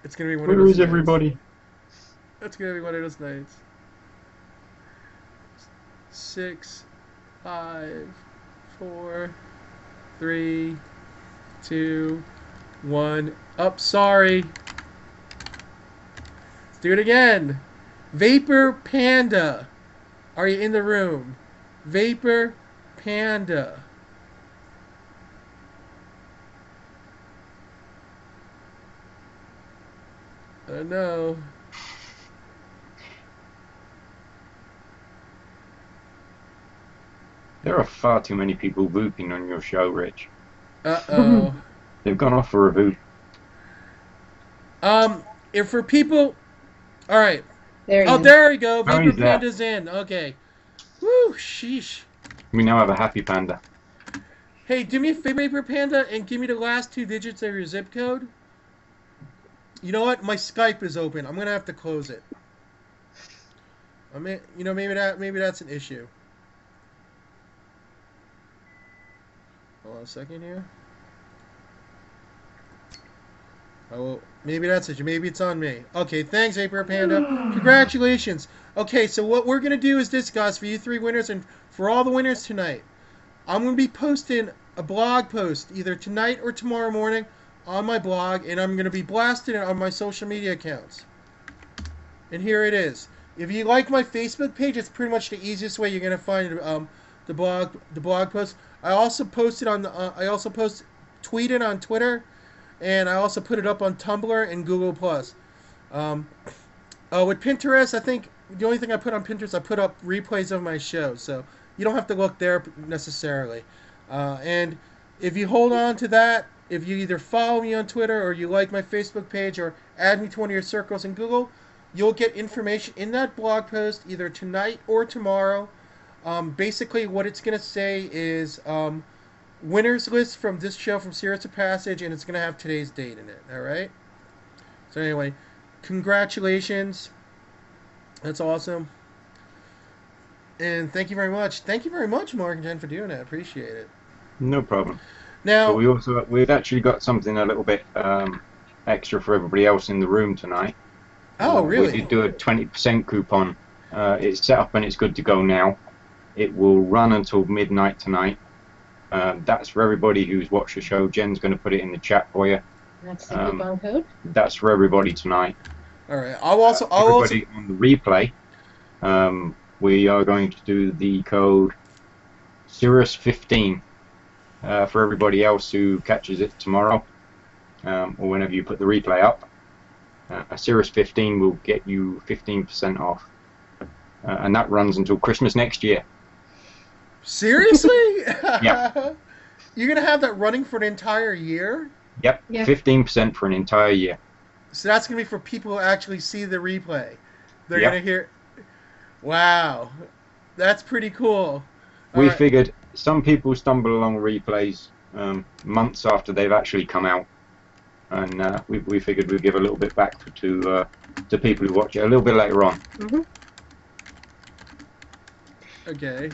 It's gonna be one of Where those is nights. everybody? It's gonna be one of those nights. 6, 5, 4, 3, 2, 1. Up, sorry. Let's do it again. Vapor Panda. Are you in the room? Vapor Panda. Oh no. There are far too many people vooping on your show, Rich. Uh-oh. They've gone off for a voop. If for people... Alright. There Oh, you there we go. How Vapor is that? Panda's in. Okay. Woo, sheesh. We now have a happy panda. Hey, do me a favor, Vapor Panda, and give me the last 2 digits of your zip code. You know what? My Skype is open. I'm gonna have to close it. I mean, you know, maybe that's an issue. Hold on a second here. Oh, maybe that's it. Maybe it's on me. Okay, thanks, Vapor Panda. Congratulations. Okay, so what we're gonna do is this, guys, for you 3 winners and for all the winners tonight. I'm gonna be posting a blog post either tonight or tomorrow morning on my blog, and I'm gonna be blasting it on my social media accounts. And here it is. If you like my Facebook page, it's pretty much the easiest way you're gonna find the blog post. I also post it on the tweet it on Twitter, and I also put it up on Tumblr and Google+. With Pinterest, I think the only thing I put on Pinterest, I put up replays of my shows, so you don't have to look there necessarily. And if you hold on to that, if you either follow me on Twitter or you like my Facebook page or add me to one of your circles in Google, you'll get information in that blog post either tonight or tomorrow. Basically, what it's going to say is winners list from this show from Cirrus of Passage, and it's going to have today's date in it. All right. So anyway, congratulations. That's awesome. And thank you very much. Thank you very much, Mark and Jen, for doing that. I appreciate it. No problem. Now, But we've actually got something a little bit extra for everybody else in the room tonight. oh, really? We did do a 20% coupon. It's set up and it's good to go now. It will run until midnight tonight. That's for everybody who's watched the show. Jen's going to put it in the chat for you. That's the coupon code. That's for everybody tonight. All right. I'll everybody on the replay. We are going to do the code Cirrus15 for everybody else who catches it tomorrow or whenever you put the replay up. Cirrus15 will get you 15% off, and that runs until Christmas next year. Seriously? Yeah. You're gonna have that running for an entire year? Yep. Yeah. 15% for an entire year. So that's gonna be for people who actually see the replay. They're Yep. gonna hear. Wow, that's pretty cool. We Alright. figured some people stumble along replays months after they've actually come out, and we figured we'd give a little bit back to people who watch it a little bit later on. Mm-hmm. Okay.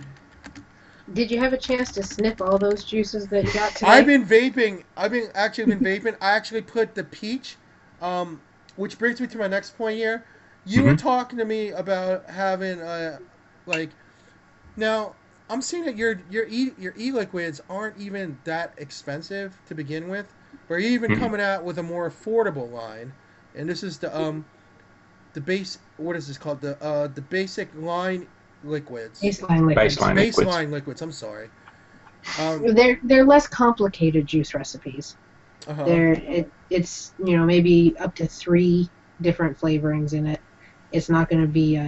Did you have a chance to sniff all those juices that you got today? I've been vaping. I've been vaping. I actually put the peach, which brings me to my next point here. You were talking to me about having like, now I'm seeing that your e-liquids aren't even that expensive to begin with, but you're even coming out with a more affordable line, and this is the base. What is this called? The basic line liquids. Baseline liquids. Baseline liquids. I'm sorry. They're less complicated juice recipes. Uh-huh. It's maybe up to 3 different flavorings in it. It's not going to be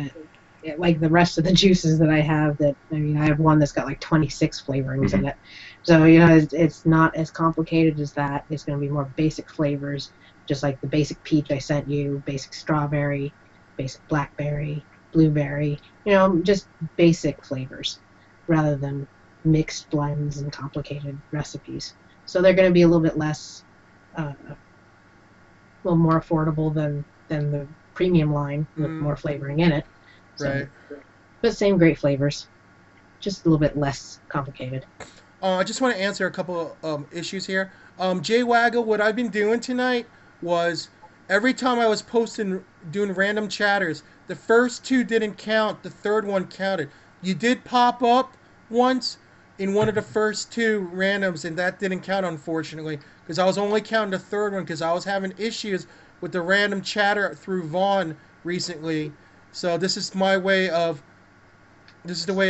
like the rest of the juices that I have. I have one that's got like 26 flavorings in it. So it's not as complicated as that. It's going to be more basic flavors, just like the basic peach I sent you, basic strawberry, basic blackberry, blueberry. Just basic flavors rather than mixed blends and complicated recipes. So they're going to be a little bit less, a little more affordable than the premium line with more flavoring in it. So, Right. But same great flavors, just a little bit less complicated. I just want to answer a couple of issues here. Jay Waggle, what I've been doing tonight was every time I was doing random chatters, the first 2 didn't count, the third one counted. You did pop up once in one of the first 2 randoms, and that didn't count, unfortunately, because I was only counting the third one because I was having issues with the random chatter through Vaughn recently. So this is the way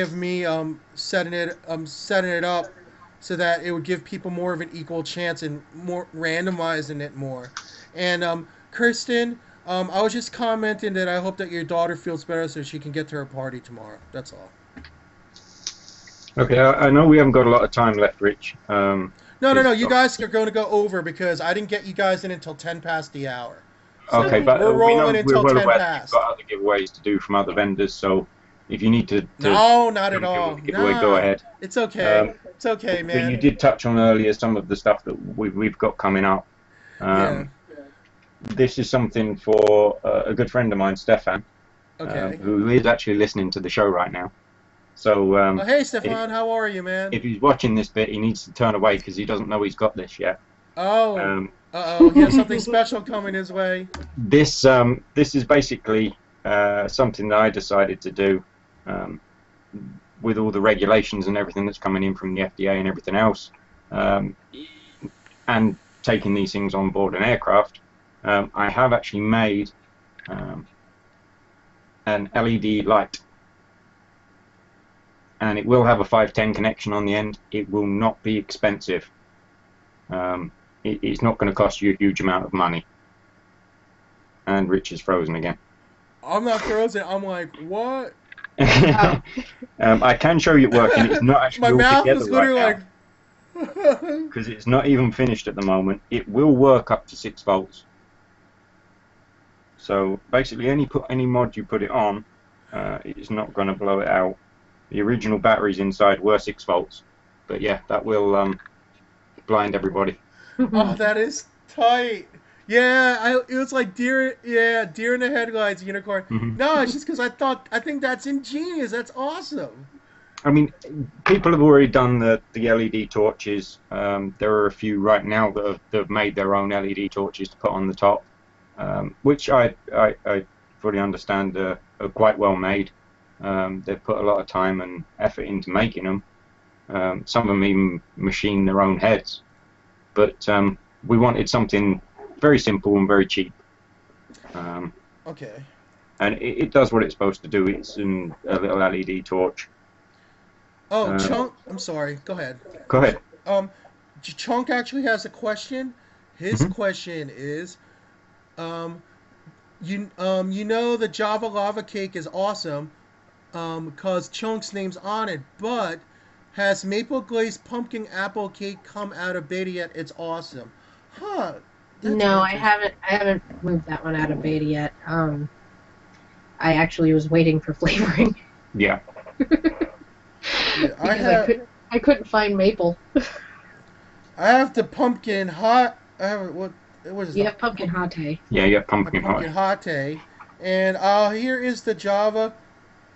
of me setting it up so that it would give people more of an equal chance and more randomizing it more. And Kirsten, I was just commenting that I hope that your daughter feels better so she can get to her party tomorrow. That's all. Okay, I know we haven't got a lot of time left, Rich. No. You guys are going to go over because I didn't get you guys in until 10 past the hour. So Okay, but we're rolling we're until well 10 aware that past. you've got other giveaways to do from other vendors, so if you need to No, not at all. giveaway, go ahead. It's okay. It's okay, But man. you did touch on earlier some of the stuff that we've got coming up. Yeah. This is something for a good friend of mine, Stefan, Okay. who is actually listening to the show right now. So, Hey, Stefan, how are you, man? if he's watching this bit, he needs to turn away because he doesn't know he's got this yet. Oh, Um, he has something special coming his way. This is basically something that I decided to do with all the regulations and everything that's coming in from the FDA and everything else, and taking these things on board an aircraft. I have actually made an LED light, and it will have a 510 connection on the end. It will not be expensive. It's not going to cost you a huge amount of money. And Rich is frozen again. I'm not frozen. I'm like, what? I can show you it working. It's not actually My all mouth together is literally right like. because it's not even finished at the moment. It will work up to 6 volts. So basically, any mod you put it on, it's not going to blow it out. The original batteries inside were 6 volts, but yeah, that will blind everybody. Oh, that is tight. Yeah, it was like deer in the headlights, unicorn. Mhm. No, it's just because I think that's ingenious. That's awesome. I mean, people have already done the LED torches. There are a few right now that have made their own LED torches to put on the top, which I fully understand are quite well made. They've put a lot of time and effort into making them. Some of them even machine their own heads. But we wanted something very simple and very cheap. Okay. And it does what it's supposed to do. It's a little LED torch. Oh, Chunk. I'm sorry. Go ahead. Go ahead. Chunk actually has a question. His question is, you know the Java lava cake is awesome, cause Chunk's name's on it, but has maple glazed pumpkin apple cake come out of beta yet? It's awesome. Huh. No, I haven't moved that one out of beta yet. I actually was waiting for flavoring. Yeah. Yeah, I couldn't find maple. I have the pumpkin hot. I have what is You that? have pumpkin hate. Yeah, yeah, pumpkin Pumpkin pie. hate. And here is the Java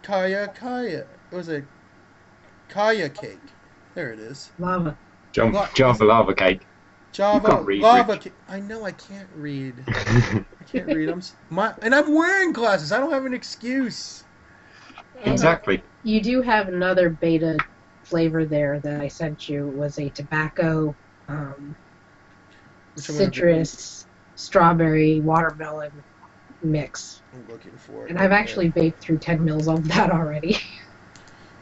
Kaya. It was a Kaya cake. There it is. Lava. Java lava cake. Java can't read, lava Rich. cake. I know I can't read. I can't read. And I'm wearing glasses. I don't have an excuse. Exactly. You do have another beta flavor there that I sent you. It was a tobacco, citrus, strawberry, watermelon mix. I'm looking for it. And I've actually vaped through 10 mils of that already.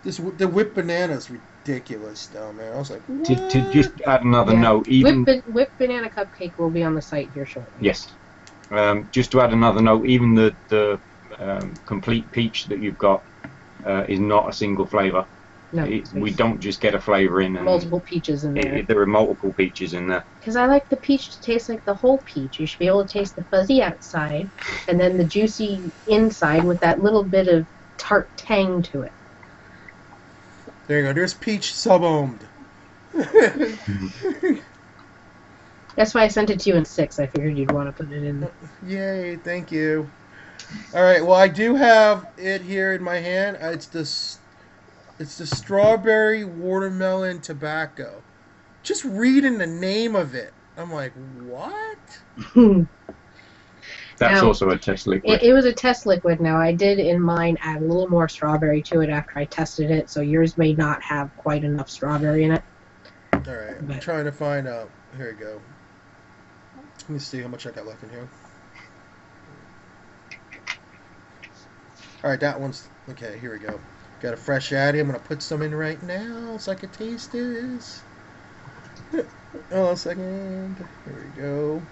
The whipped banana is ridiculous, though, man. I was like, what? To just add another Yeah. note, even Whipped banana cupcake will be on the site here shortly. yes, just to add another note, even the complete peach that you've got is not a single flavor. No, We don't just get a flavor in. And multiple peaches in there. there are multiple peaches in there. Because I like the peach to taste like the whole peach. You should be able to taste the fuzzy outside and then the juicy inside with that little bit of tart tang to it. There you go. There's peach sub-ohmed. That's why I sent it to you in 6. I figured you'd want to put it in. Yay, thank you. All right, well, I do have it here in my hand. It's the strawberry watermelon tobacco. Just reading the name of it, I'm like, what? That's Now, also a test liquid. It was a test liquid. Now, I did in mine add a little more strawberry to it after I tested it, so yours may not have quite enough strawberry in it. All right, I'm trying to find out. Here we go. Let me see how much I got left in here. All right, that one's okay. Here we go. Got a fresh addy. I'm gonna put some in right now so I can taste this. Hold on a second. Here we go.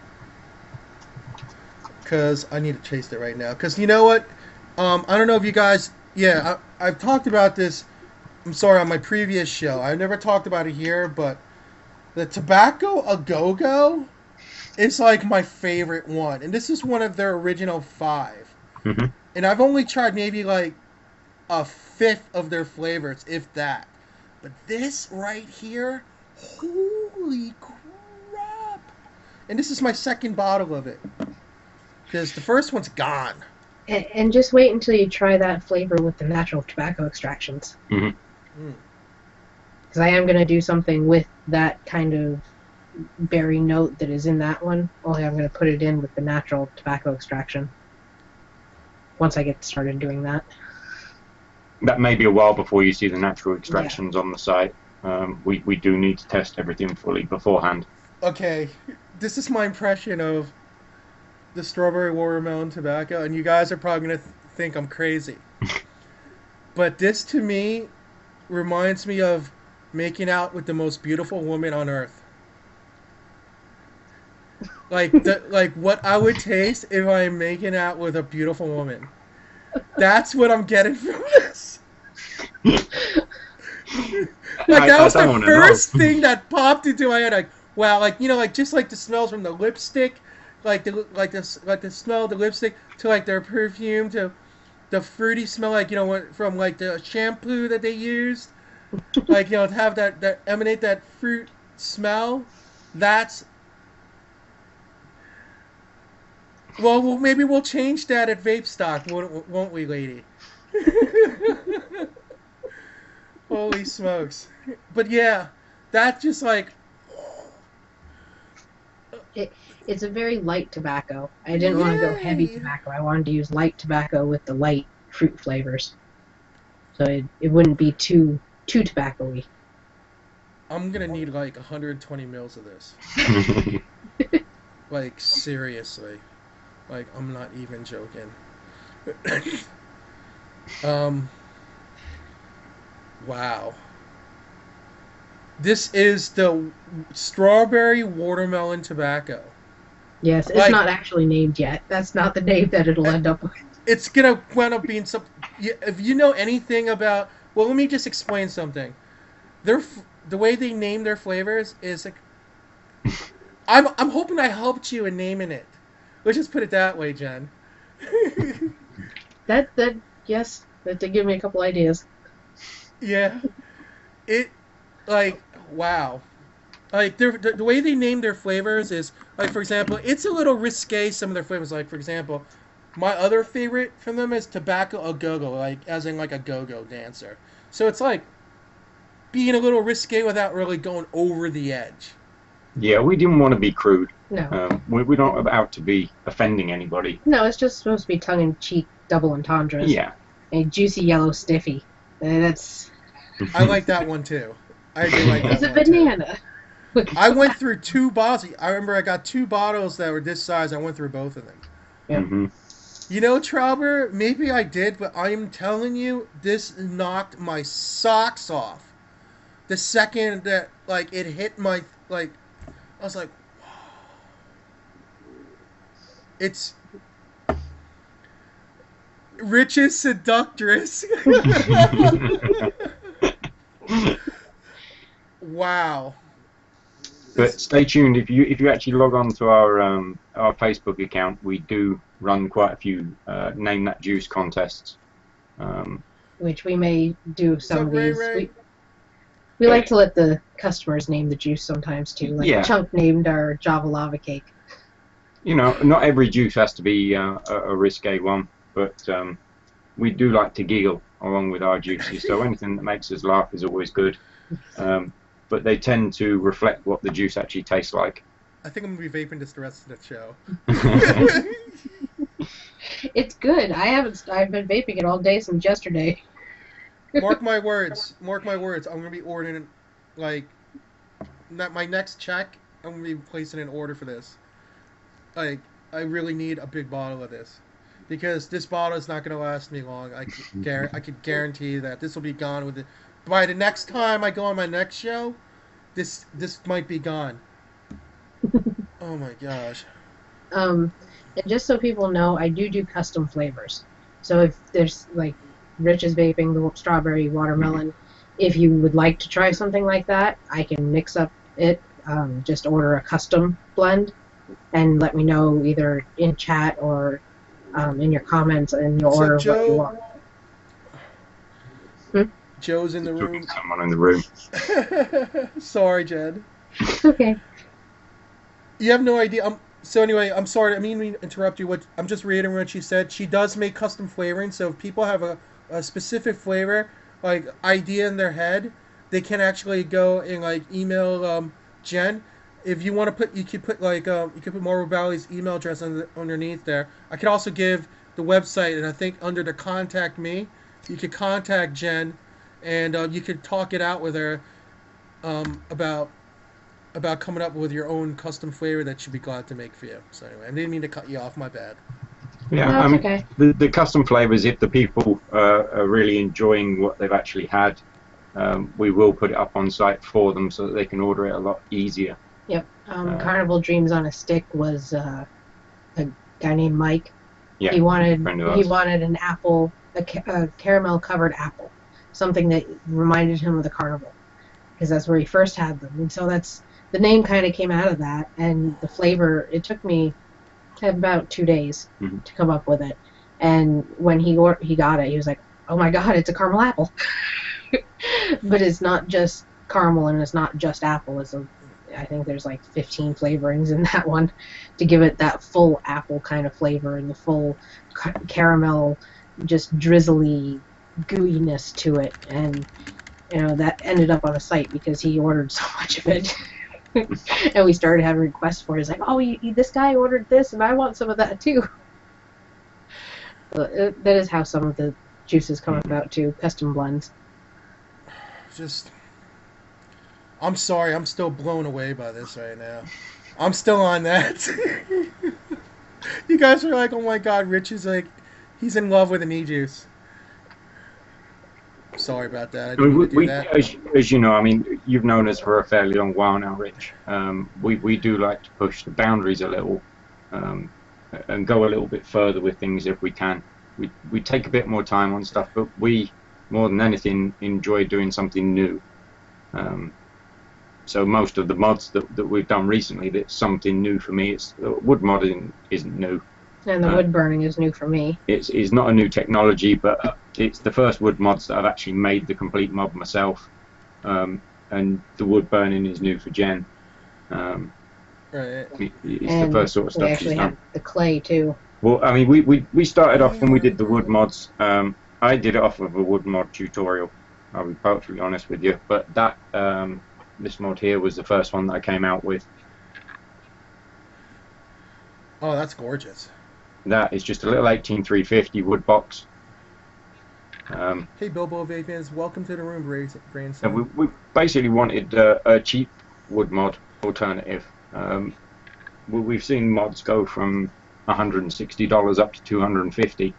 Because I need to taste it right now. Because you know what? I don't know if you guys... Yeah, I've talked about this, I'm sorry, on my previous show. I never talked about it here, but the Tobacco A Go-Go is like my favorite one. And this is one of their original 5. Mm-hmm. And I've only tried maybe like a 5th of their flavors, if that. But this right here, holy crap. And this is my second bottle of it. Because the first one's gone. And just wait until you try that flavor with the natural tobacco extractions. Mm-hmm. Because I am going to do something with that kind of berry note that is in that one. Only I'm going to put it in with the natural tobacco extraction. Once I get started doing that. That may be a while before you see the natural extractions on the site. We do need to test everything fully beforehand. Okay, this is my impression of the strawberry watermelon tobacco, and you guys are probably going to think I'm crazy. But this, to me, reminds me of making out with the most beautiful woman on earth. Like what I would taste if I'm making out with a beautiful woman. That's what I'm getting from this. That was the first thing that popped into my head. Like, wow, just like the smells from the lipstick, like the smell of the lipstick to like their perfume to the fruity smell, from like the shampoo that they used, to have that emanate that fruit smell. That's well, maybe we'll change that at Vape Stock, won't we, lady? Holy smokes! But yeah, that just like It's a very light tobacco. I didn't want to go heavy yay! tobacco. I wanted to use light tobacco with the light fruit flavors, so it wouldn't be too tobacco-y. I'm gonna need like 120 mils of this. Like seriously, like I'm not even joking. Wow. This is the strawberry watermelon tobacco. Yes, it's Like not actually named yet. That's not the name that it'll end up with. it's gonna wind up being some. If you know anything about, well, let me just explain something. The way they name their flavors is like, I'm hoping I helped you in naming it. Let's just put it that way, Jen. That yes, that did give me a couple ideas. Yeah, it like wow. Like the way they name their flavors is like, for example, it's a little risque. Some of their flavors, like for example, my other favorite from them is tobacco a go-go, like as in like a go-go dancer. So it's like being a little risque without really going over the edge. Yeah, we didn't want to be crude. No, We're not about to be offending anybody. no, it's just supposed to be tongue-in-cheek double entendres. Yeah. A juicy yellow stiffy. That's I like that one too. I do like that it's a one too. banana. I went through 2 bottles. I remember I got 2 bottles that were this size. I went through both of them. Yeah. Mm-hmm. You know, Trauber, maybe I did, but I am telling you, this knocked my socks off. The second that like it hit my like, I was like, wow. It's Rich's seductress. Wow. But stay tuned. If you actually log on to our Facebook account, we do run quite a few name that juice contests. Which we may do some So, of these. Ray? We like to let the customers name the juice sometimes too. Like Yeah. Chunk named our Java lava cake. You know, not every juice has to be a risque one, but we do like to giggle along with our juices. So anything that makes us laugh is always good. But they tend to reflect what the juice actually tastes like. I think I'm gonna be vaping this the rest of the show. It's good. I've been vaping it all day since yesterday. Mark my words. Mark my words. I'm gonna be ordering, like, my next check. I'm gonna be placing an order for this. Like, I really need a big bottle of this, because this bottle is not gonna last me long. I could guarantee that this will be gone with it. By the next time I go on my next show, this might be gone. Oh my gosh. And just so people know, I do custom flavors. So if there's like Rich is vaping the strawberry watermelon, if you would like to try something like that, I can mix up it. Just order a custom blend and let me know either in chat or in your comments, and you'll order what you want. Joe's in the Talking room. to someone in the room. Sorry, Jed. Okay. You have no idea. So anyway, I'm sorry. I mean to interrupt you. I'm just reiterating what she said. She does make custom flavoring. So if people have a specific flavor, like idea in their head, they can actually go and like email Jen. If you want to put, you could put like you could put Marble Valley's email address underneath there. I could also give the website, and I think under the contact me, you could contact Jen, and you could talk it out with her about coming up with your own custom flavor that she'd be glad to make for you. So anyway, I didn't mean to cut you off. My bad. Yeah, No, I it's mean, okay. the custom flavors, if the people are really enjoying what they've actually had, we will put it up on site for them so that they can order it a lot easier. Yep. Carnival Dreams on a Stick was a guy named Mike. Yeah, He wanted friend of he ours. wanted an apple, a caramel covered apple, something that reminded him of the carnival, because that's where he first had them. And so the name kind of came out of that, and the flavor. It took me about 2 days to come up with it. And when he got it, he was like, "Oh my God, it's a caramel apple!" But it's not just caramel, and it's not just apple. I think there's like 15 flavorings in that one to give it that full apple kind of flavor and the full caramel, just drizzly gooiness to it. And that ended up on the site because he ordered so much of it. And we started having requests for it. He's like, oh, this guy ordered this, and I want some of that too. So that is how some of the juices come about too, custom blends. I'm sorry, I'm still blown away by this right now. I'm still on that. You guys are like, oh my god, Rich is like, he's in love with an e-juice. Sorry about that. I didn't mean to do that. As you know, I mean, you've known us for a fairly long while now, Rich. We do like to push the boundaries a little, and go a little bit further with things if we can. We take a bit more time on stuff, but we, more than anything, enjoy doing something new. So most of the mods that we've done recently, that's something new for me. It's wood modding isn't new. And the wood burning is new for me. It's not a new technology, but it's the first wood mods that I've actually made the complete mod myself. And the wood burning is new for Jen. Right. It's the first sort of stuff we actually she's done. have the clay too. Well, I mean, we started off when we did the wood mods. I did it off of a wood mod tutorial. I'll be totally honest with you, but that this mod here was the first one that I came out with. Oh, that's gorgeous. That is just a little 18350 wood box. Hey, Bilbo Vapers, welcome to the room, Grandson. And we basically wanted a cheap wood mod alternative. We've seen mods go from $160 up to $250,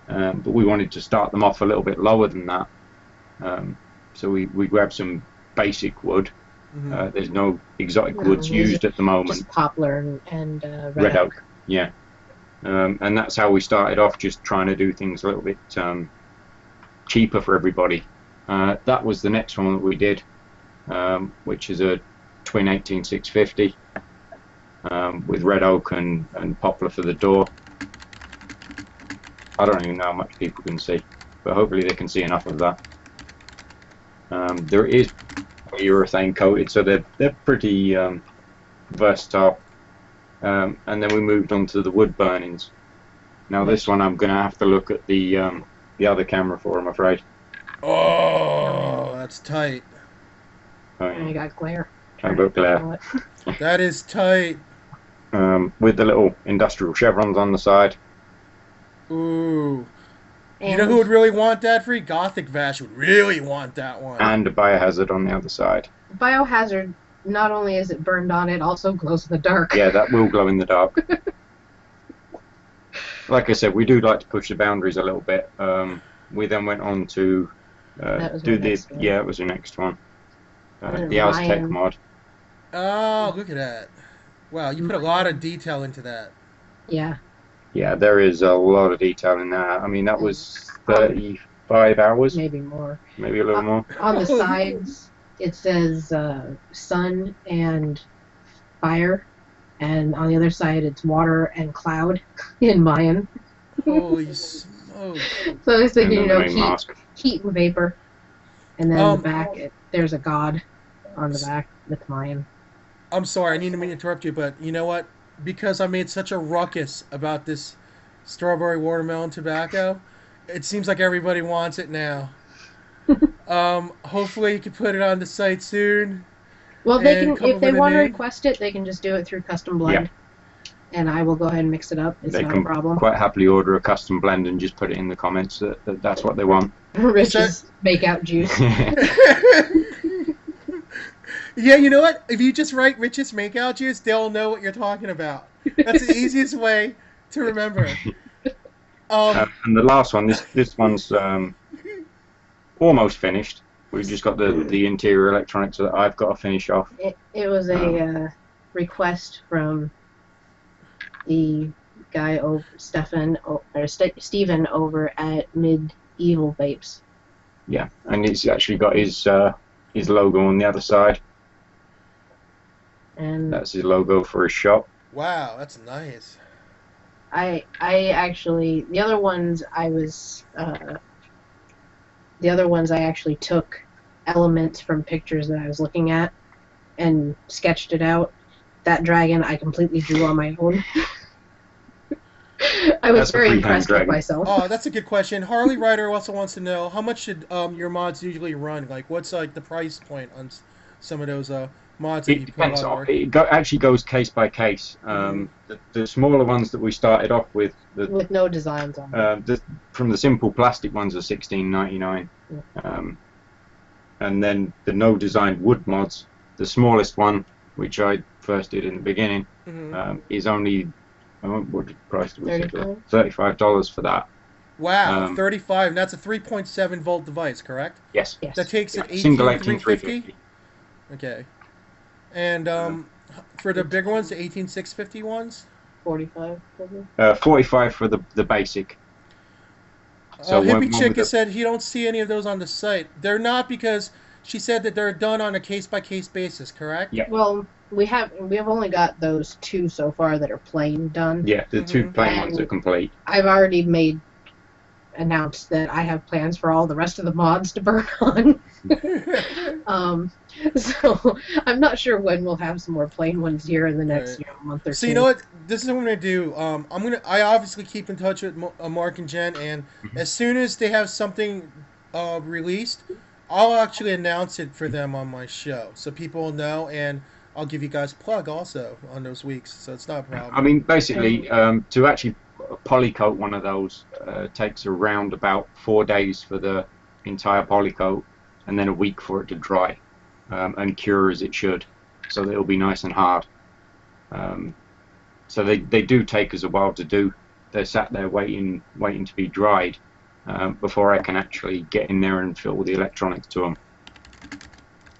but we wanted to start them off a little bit lower than that. So we grabbed some basic wood. Mm-hmm. There's no exotic woods used at the moment. Just poplar and red oak. Yeah. And that's how we started off, just trying to do things a little bit cheaper for everybody. That was the next one that we did, which is a twin 18650 with red oak and poplar for the door. I don't even know how much people can see, but hopefully they can see enough of that. There is urethane coated, so they're pretty versatile. And then we moved on to the wood burnings. Now this one I'm going to have to look at the other camera for, I'm afraid. Oh, that's tight. And you got glare. I got glare. That is tight. With the little industrial chevrons on the side. Ooh. And you know who would really want that? Free Gothic Vash would really want that one. And a biohazard on the other side. Biohazard, not only is it burned on, it also glows in the dark. Yeah, that will glow in the dark. Like I said, we do like to push the boundaries a little bit. We then went on to do this. Yeah, it was the next one. The Aztec mod. Oh, look at that. Wow, you put a lot of detail into that. Yeah. Yeah, there is a lot of detail in that. I mean, that was 35 hours. Maybe more. Maybe a little more. On the sides, it says sun and fire. And on the other side, it's water and cloud in Mayan. Holy smoke. So I was thinking, heat and vapor. And then in the back, there's a god on the back that's Mayan. I'm sorry, I didn't mean to interrupt you, but you know what? Because I made such a ruckus about this strawberry watermelon tobacco, it seems like everybody wants it now. Hopefully you can put it on the site soon. Well, they can, if they want to request it, they can just do it through custom blend. Yeah. And I will go ahead and mix it up. It's not a problem. Quite happily order a custom blend and just put it in the comments that that's what they want. Rich's make-out juice. Yeah, you know what? If you just write Rich's make-out juice, they'll know what you're talking about. That's the easiest way to remember. And the last one, this one's almost finished. We've just got the interior electronics that I've got to finish off. It was a request from the guy Stephen over at Medieval Vapes. Yeah, and he's actually got his logo on the other side. And that's his logo for his shop. Wow, that's nice. I actually the other ones I actually took elements from pictures that I was looking at and sketched it out. That dragon I completely drew on my own. I was very impressed with myself. Oh, that's a good question. Harley Rider also wants to know how much should your mods usually run? Like, what's like the price point on some of those mods that you put depends. on? It actually goes case by case. The smaller ones that we started off with no designs on them. From the simple plastic ones are $16.99, and then the no design wood mods, the smallest one, which I first did in the beginning, is only what price did we say? $35 for that. Wow, 35. And that's a 3.7 volt device, correct? Yes. That takes it 18 single 350. Okay. And for the bigger ones, the 18650 ones? 45. 45 for the basic. So Hippie Chick has said he don't see any of those on the site. They're not because she said that they're done on a case-by-case basis, correct? Yeah. Well, we have only got those 2 so far that are plain done. Yeah, the 2 plain ones are complete. I've already announced that I have plans for all the rest of the mods to burn on. So I'm not sure when we'll have some more plain ones here in the next month or two. So you know what? This is what I'm gonna do. I obviously keep in touch with Mark and Jen, and as soon as they have something released, I'll actually announce it for them on my show, so people will know, and I'll give you guys a plug also on those weeks, so it's not a problem. I mean, basically, to actually polycoat one of those takes around about 4 days for the entire polycoat, and then a week for it to dry and cure as it should, so that it'll be nice and hard. So they do take us a while to do. They're sat there waiting to be dried before I can actually get in there and fit all the electronics to them.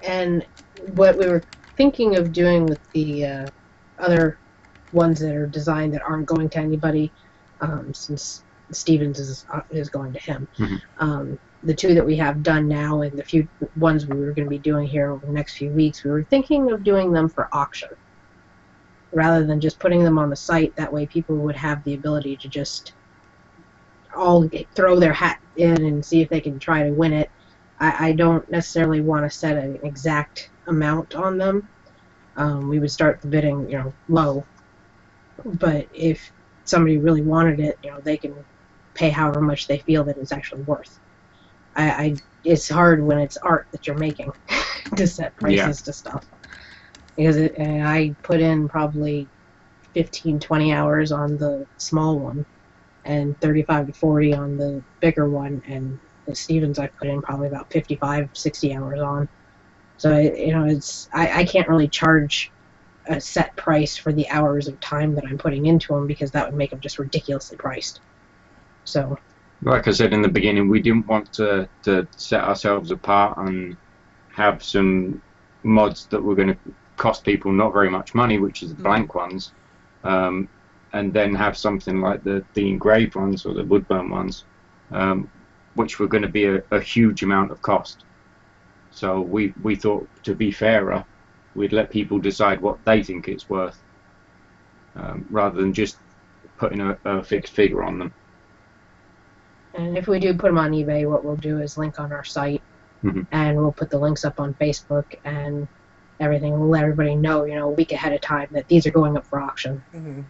And what we were thinking of doing with the other ones that are designed that aren't going to anybody, since Stevens is going to him. The 2 that we have done now and the few ones we were going to be doing here over the next few weeks, we were thinking of doing them for auction rather than just putting them on the site. That way people would have the ability to just all throw their hat in and see if they can try to win it. I don't necessarily want to set an exact amount on them. We would start the bidding, low, but if somebody really wanted it, they can pay however much they feel that it's actually worth. It's hard when it's art that you're making to set prices to stuff, because I put in probably 15-20 hours on the small one and 35 to 40 on the bigger one, and the Stevens I put in probably about 55-60 hours on. So I can't really charge a set price for the hours of time that I'm putting into them, because that would make them just ridiculously priced. So, like I said in the beginning, we didn't want to set ourselves apart and have some mods that were going to cost people not very much money, which is the blank ones, and then have something like the engraved ones or the woodburn ones, which were going to be a huge amount of cost. So we thought, to be fairer, we'd let people decide what they think it's worth, rather than just putting a fixed figure on them. And if we do put them on eBay, what we'll do is link on our site, and we'll put the links up on Facebook and everything. We'll let everybody know, a week ahead of time that these are going up for auction, and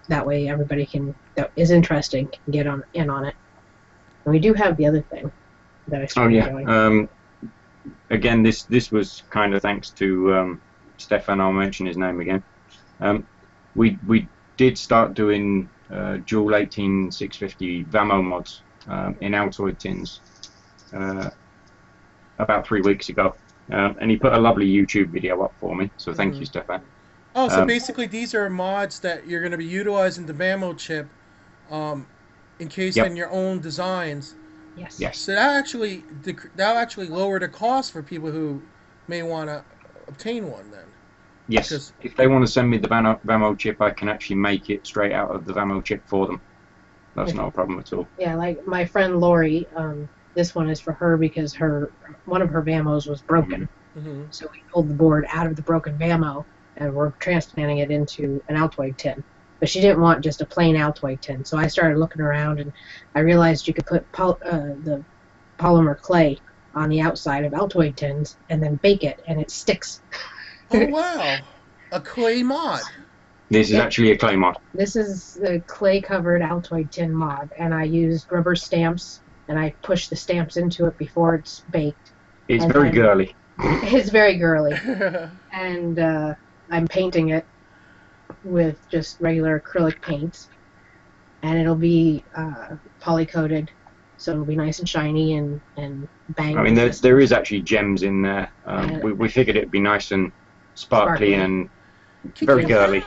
that way everybody that is interested can get in on it. And we do have the other thing that I started doing. Again, this was kind of thanks to Stefan. I'll mention his name again. We did start doing dual 18650 Vamo mods in Altoid tins about 3 weeks ago, and he put a lovely YouTube video up for me, so thank you, Stefan. Oh, so basically these are mods that you're going to be utilizing the Vamo chip encased in your own designs. Yes. So that'll actually lower the cost for people who may want to obtain one then. Yes. Because if they want to send me the Vamo chip, I can actually make it straight out of the Vamo chip for them. That's not a problem at all. Yeah, like my friend Lori, this one is for her because one of her Vamos was broken. So we pulled the board out of the broken Vamo and we're transplanting it into an Altoid tin. But she didn't want just a plain Altoid tin, so I started looking around and I realized you could put the polymer clay on the outside of Altoid tins and then bake it, and it sticks. Oh wow, a clay mod. This is Yep. actually a clay mod. This is the clay-covered Altoid tin mod, and I used rubber stamps, and I pushed the stamps into it before it's baked. It's And very then- girly. It's very girly. And I'm painting it with just regular acrylic paints, and it'll be poly-coated, so it'll be nice and shiny and bang. I mean, there is actually gems in there. We figured it'd be nice and sparkly and very girly.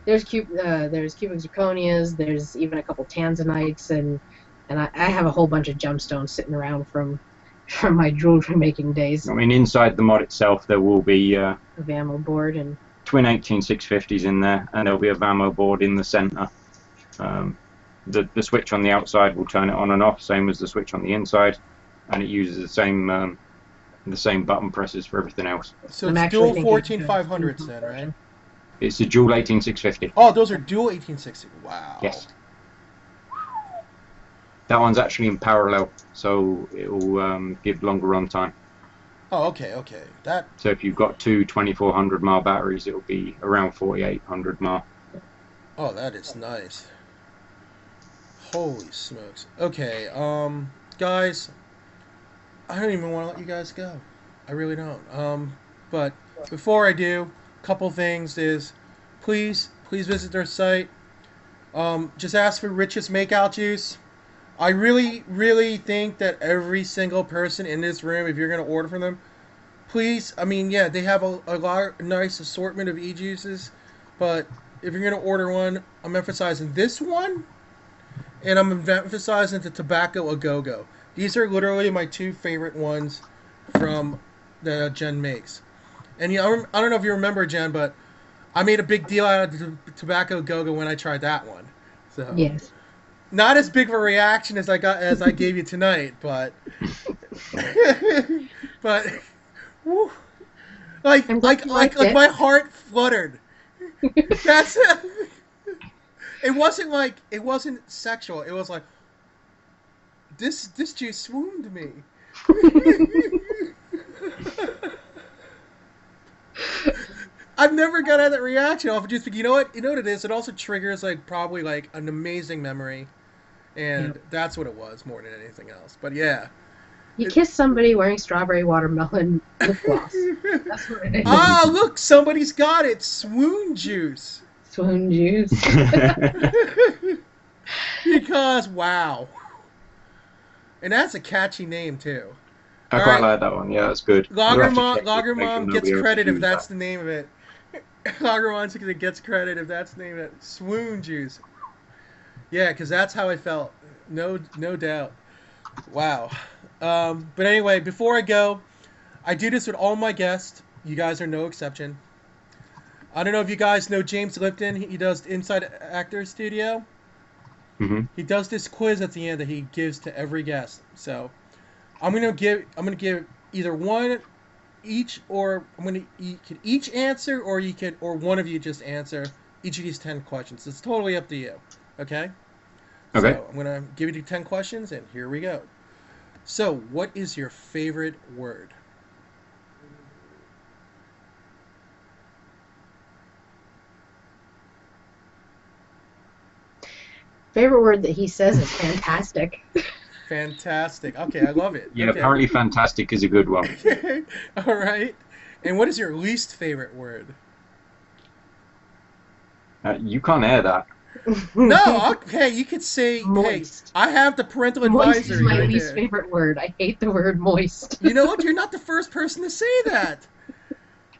There's cubic zirconias. There's even a couple tanzanites, and I have a whole bunch of gemstones sitting around from my jewelry making days. I mean, inside the mod itself, there will be A Vamo board and twin 18650s in there, and there'll be a Vamo board in the center. The switch on the outside will turn it on and off, same as the switch on the inside, and it uses the same button presses for everything else. So I'm it's actually dual thinking 14500s then, right? It's a dual 18650. Oh, those are dual 1860. Wow. Yes. That one's actually in parallel, so it will give longer run time. Oh, okay. That. So if you've got two 2400 mAh batteries, it will be around 4800 mAh. Oh, that is nice. Holy smokes. Okay, guys, I don't even want to let you guys go. I really don't. But before I do, couple things is, please visit their site. Just ask for Rich's Makeout Juice. I really think that every single person in this room, if you're going to order from them, please, I mean, yeah, they have a nice assortment of e-juices, but if you're going to order one, I'm emphasizing this one, and I'm emphasizing the Tobacco A Go-Go. These are literally my two favorite ones from that Jen makes. And I don't know if you remember, Jen, but I made a big deal out of the Tobacco Go-Go when I tried that one. So yes. Not as big of a reaction as I gave you tonight, but but whew, like my heart fluttered. That's it wasn't sexual. It was like this juice swooned me. I've never got that reaction off of juice, but you know what it is? It also triggers probably an amazing memory. And that's what it was more than anything else. But yeah. You kiss somebody wearing strawberry watermelon lip gloss. That's what it is. Ah, look, somebody's got it. Swoon juice. Swoon juice. Because wow. And that's a catchy name too. I quite like that one. Yeah, that's good. Lager Mom gets credit if that's the name of it. Lager Mom gets credit if that's the name of it. Swoon juice. Yeah, because that's how I felt. No doubt. Wow. But anyway, before I go, I do this with all my guests. You guys are no exception. I don't know if you guys know James Lipton. He does Inside Actors Studio. Mm-hmm. He does this quiz at the end that he gives to every guest. So I'm gonna give either one each, or you can each answer, or one of you just answer each of these 10 questions. It's totally up to you. Okay? Okay. So I'm going to give you 10 questions, and here we go. So, what is your favorite word? Favorite word that he says is fantastic. Fantastic. Okay, I love it. Yeah, okay. apparently fantastic is a good one. All right. And what is your least favorite word? You can't air that. No, okay, you could say, moist. Hey, I have the parental Moist advisory is my right least there. favorite word. I hate the word moist. You know what? You're not the first person to say that.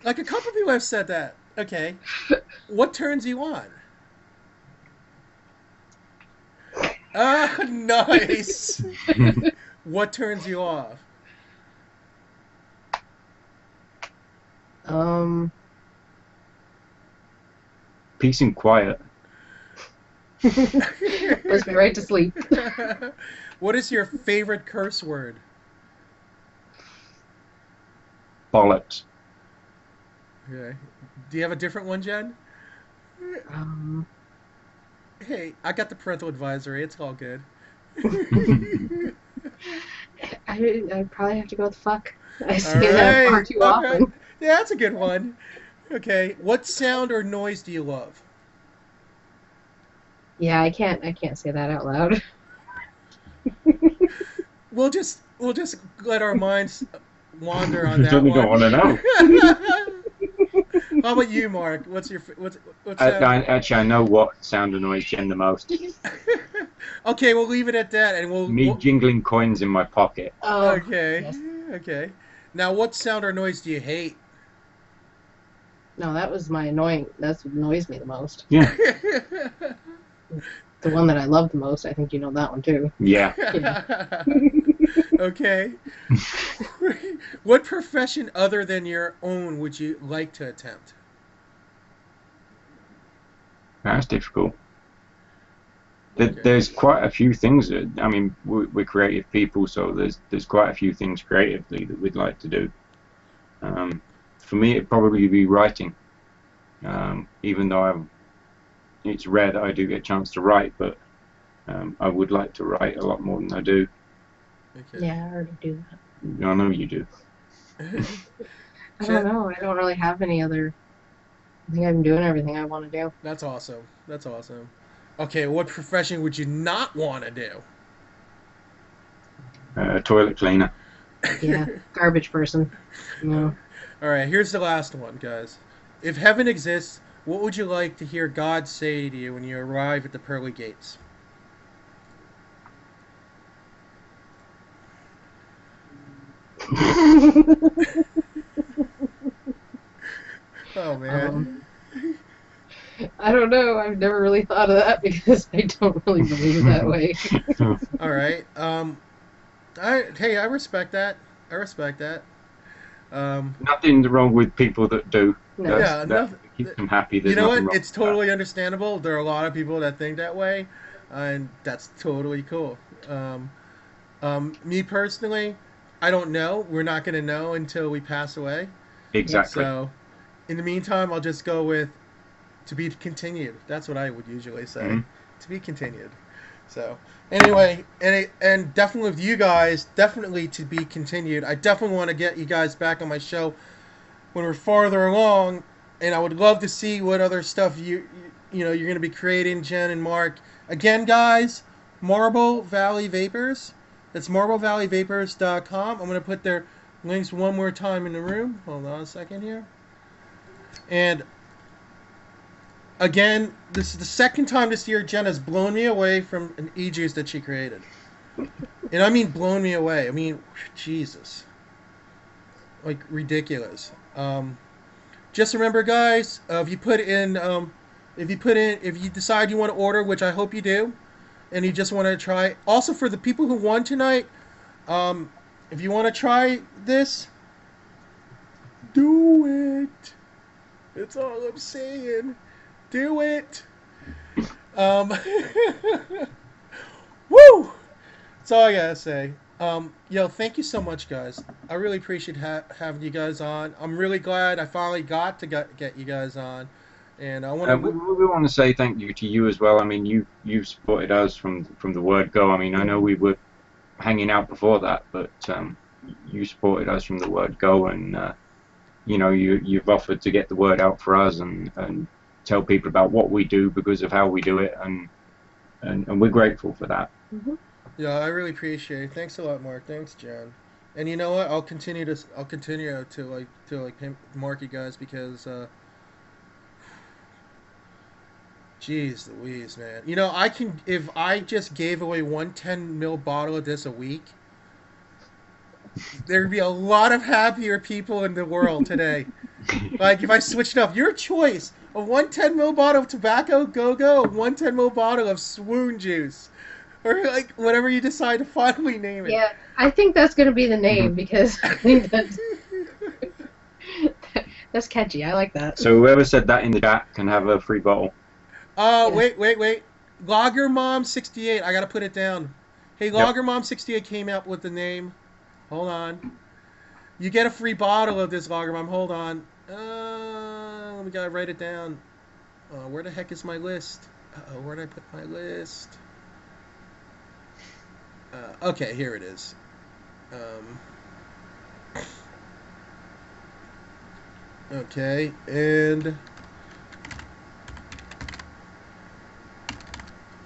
A couple people have said that. Okay. What turns you on? Ah, nice. What turns you off? Peace and quiet. Puts me right to sleep. What is your favorite curse word? Bollocks. Okay. Do you have a different one, Jen? Hey, I got the parental advisory. It's all good. I probably have to go with fuck. I All say that far too often. Yeah, that's a good one. Okay, what sound or noise do you love? Yeah, I can't say that out loud. We'll just let our minds wander on You that certainly don't one. want to know. How about you, Mark? What's Actually, I know what sound annoys Jen the most. Okay, we'll leave it at that, and Me jingling coins in my pocket. Oh, okay, yes. okay. Now, what sound or noise do you hate? No, that was my annoying. That's what annoys me the most. Yeah. The one that I love the most. I think you know that one too. Yeah. Yeah. Okay. What profession other than your own would you like to attempt? That's difficult. Okay. There's quite a few things that, I mean, we're creative people, so there's quite a few things creatively that we'd like to do. For me, it'd probably be writing. Even though it's rare that I do get a chance to write, but I would like to write a lot more than I do. Okay. Yeah, I already do that. I know you do. I don't know. I don't really have any other. I think I'm doing everything I want to do. That's awesome. That's awesome. Okay, what profession would you not want to do? Toilet cleaner. Yeah, garbage person. No. All right, here's the last one, guys. If heaven exists, what would you like to hear God say to you when you arrive at the pearly gates? Oh man. um, I don't know. I've never really thought of that because I don't really believe that way. All right. Hey, I respect that. I respect that. Um, Nothing wrong with people that do. No. yeah, That nothing. keeps them happy. You There's know nothing what? wrong It's with that. totally understandable. There are a lot of people that think that way, and that's totally cool. Um, me personally, I don't know. We're not going to know until we pass away. Yep. Exactly. So, in the meantime, I'll just go with to be continued. That's what I would usually say. Hmm. To be continued. So, anyway, and definitely with you guys, definitely to be continued. I definitely want to get you guys back on my show when we're farther along, and I would love to see what other stuff you're going to be creating, Jen and Mark. Again, guys, Marble Valley Vapers. That's marblevalleyvapers.com. I'm going to put their links one more time in the room. Hold on a second here. And again, this is the second time this year Jen has blown me away from an e-juice that she created. And I mean blown me away. I mean, Jesus. Like, ridiculous. Just remember, guys, if you decide you want to order, which I hope you do, and you just want to try. Also, for the people who won tonight, um, if you want to try this, do it. That's all I'm saying. Do it. Um, woo! That's all I gotta say. Yo, thank you so much, guys. I really appreciate having you guys on. I'm really glad I finally got to get you guys on, and I want to. We want to say thank you to you as well. I mean, you've supported us from the word go. I mean, I know we were hanging out before that, but you supported us from the word go, and you've offered to get the word out for us and tell people about what we do because of how we do it, and we're grateful for that. Mm-hmm. Yeah, I really appreciate it. Thanks a lot, Mark. Thanks, Jen. And you know what? I'll continue to mark you guys because jeez Louise, man. You know, I can if I just gave away 110 ml bottle of this a week, there'd be a lot of happier people in the world today. Like if I switched up, your choice: a 110 ml bottle of tobacco go-go, a 110 ml bottle of swoon juice, or like whatever you decide to finally name it. Yeah, I think that's going to be the name because I think that's catchy. I like that. So whoever said that in the chat can have a free bottle. Yeah. Wait. Lager Mom 68. I gotta put it down. Hey, Yep. Lager Mom 68 came up with the name. Hold on. You get a free bottle of this Lager Mom. Hold on. We gotta write it down. Where the heck is my list? Where did I put my list? Okay, here it is. Okay, and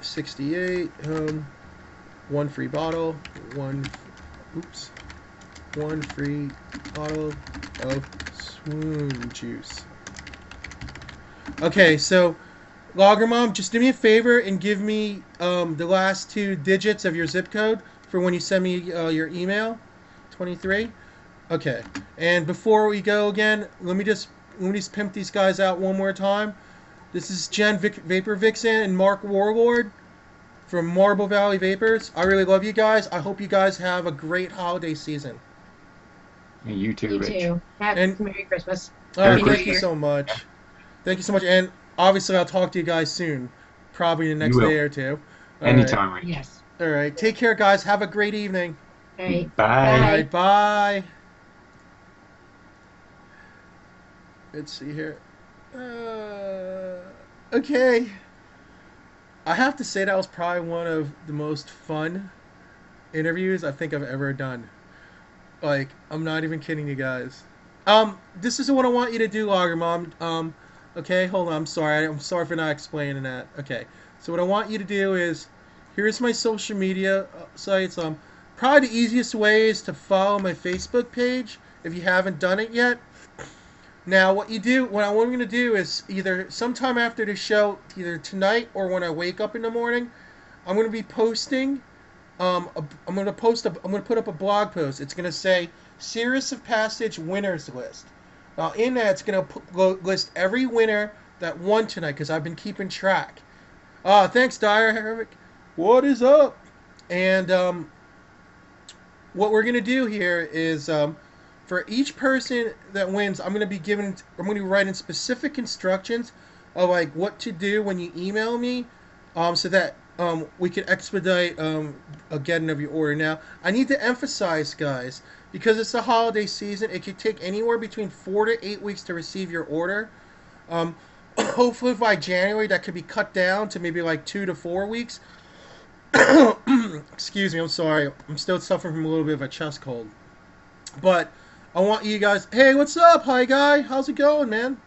68. One free bottle. One free bottle of swoon juice. Okay, so Logger Mom, just do me a favor and give me the last 2 digits of your zip code for when you send me your email. 23. Okay, and before we go again, let me just pimp these guys out one more time. This is Jen VaprVixn and Mark Warlord from Marble Valley Vapers. I really love you guys. I hope you guys have a great holiday season. Yeah, you too, You Rich. too. Merry Christmas. Merry Thank you Christmas. so much. Thank you so much, and obviously I'll talk to you guys soon, probably the next You will. day or two. All Anytime, Rich. Yes. right. All right. Take care, guys. Have a great evening. All right. Bye. All Bye. right. Bye. Let's see here. Okay. I have to say that was probably one of the most fun interviews I think I've ever done. Like, I'm not even kidding you guys. This is what I want you to do, Logger Mom. Okay, hold on. I'm sorry. I'm sorry for not explaining that. Okay. So what I want you to do is, here's my social media sites. Probably the easiest way is to follow my Facebook page if you haven't done it yet. Now, what I'm going to do is either sometime after the show, either tonight or when I wake up in the morning, I'm going to be posting. I'm going to put up a blog post. It's going to say Cirrus of Passage winners list. Now, in that, it's going to list every winner that won tonight because I've been keeping track. Thanks, Dyer Herrick. What is up? And what we're going to do here is for each person that wins, I'm going to be writing specific instructions of like what to do when you email me, so that we can expedite getting of your order. Now, I need to emphasize, guys, because it's the holiday season, it could take anywhere between 4 to 8 weeks to receive your order. Hopefully by January that could be cut down to maybe like 2 to 4 weeks. Excuse me, I'm sorry. I'm still suffering from a little bit of a chest cold. But I want you guys... Hey, what's up? Hi, guy. How's it going, man?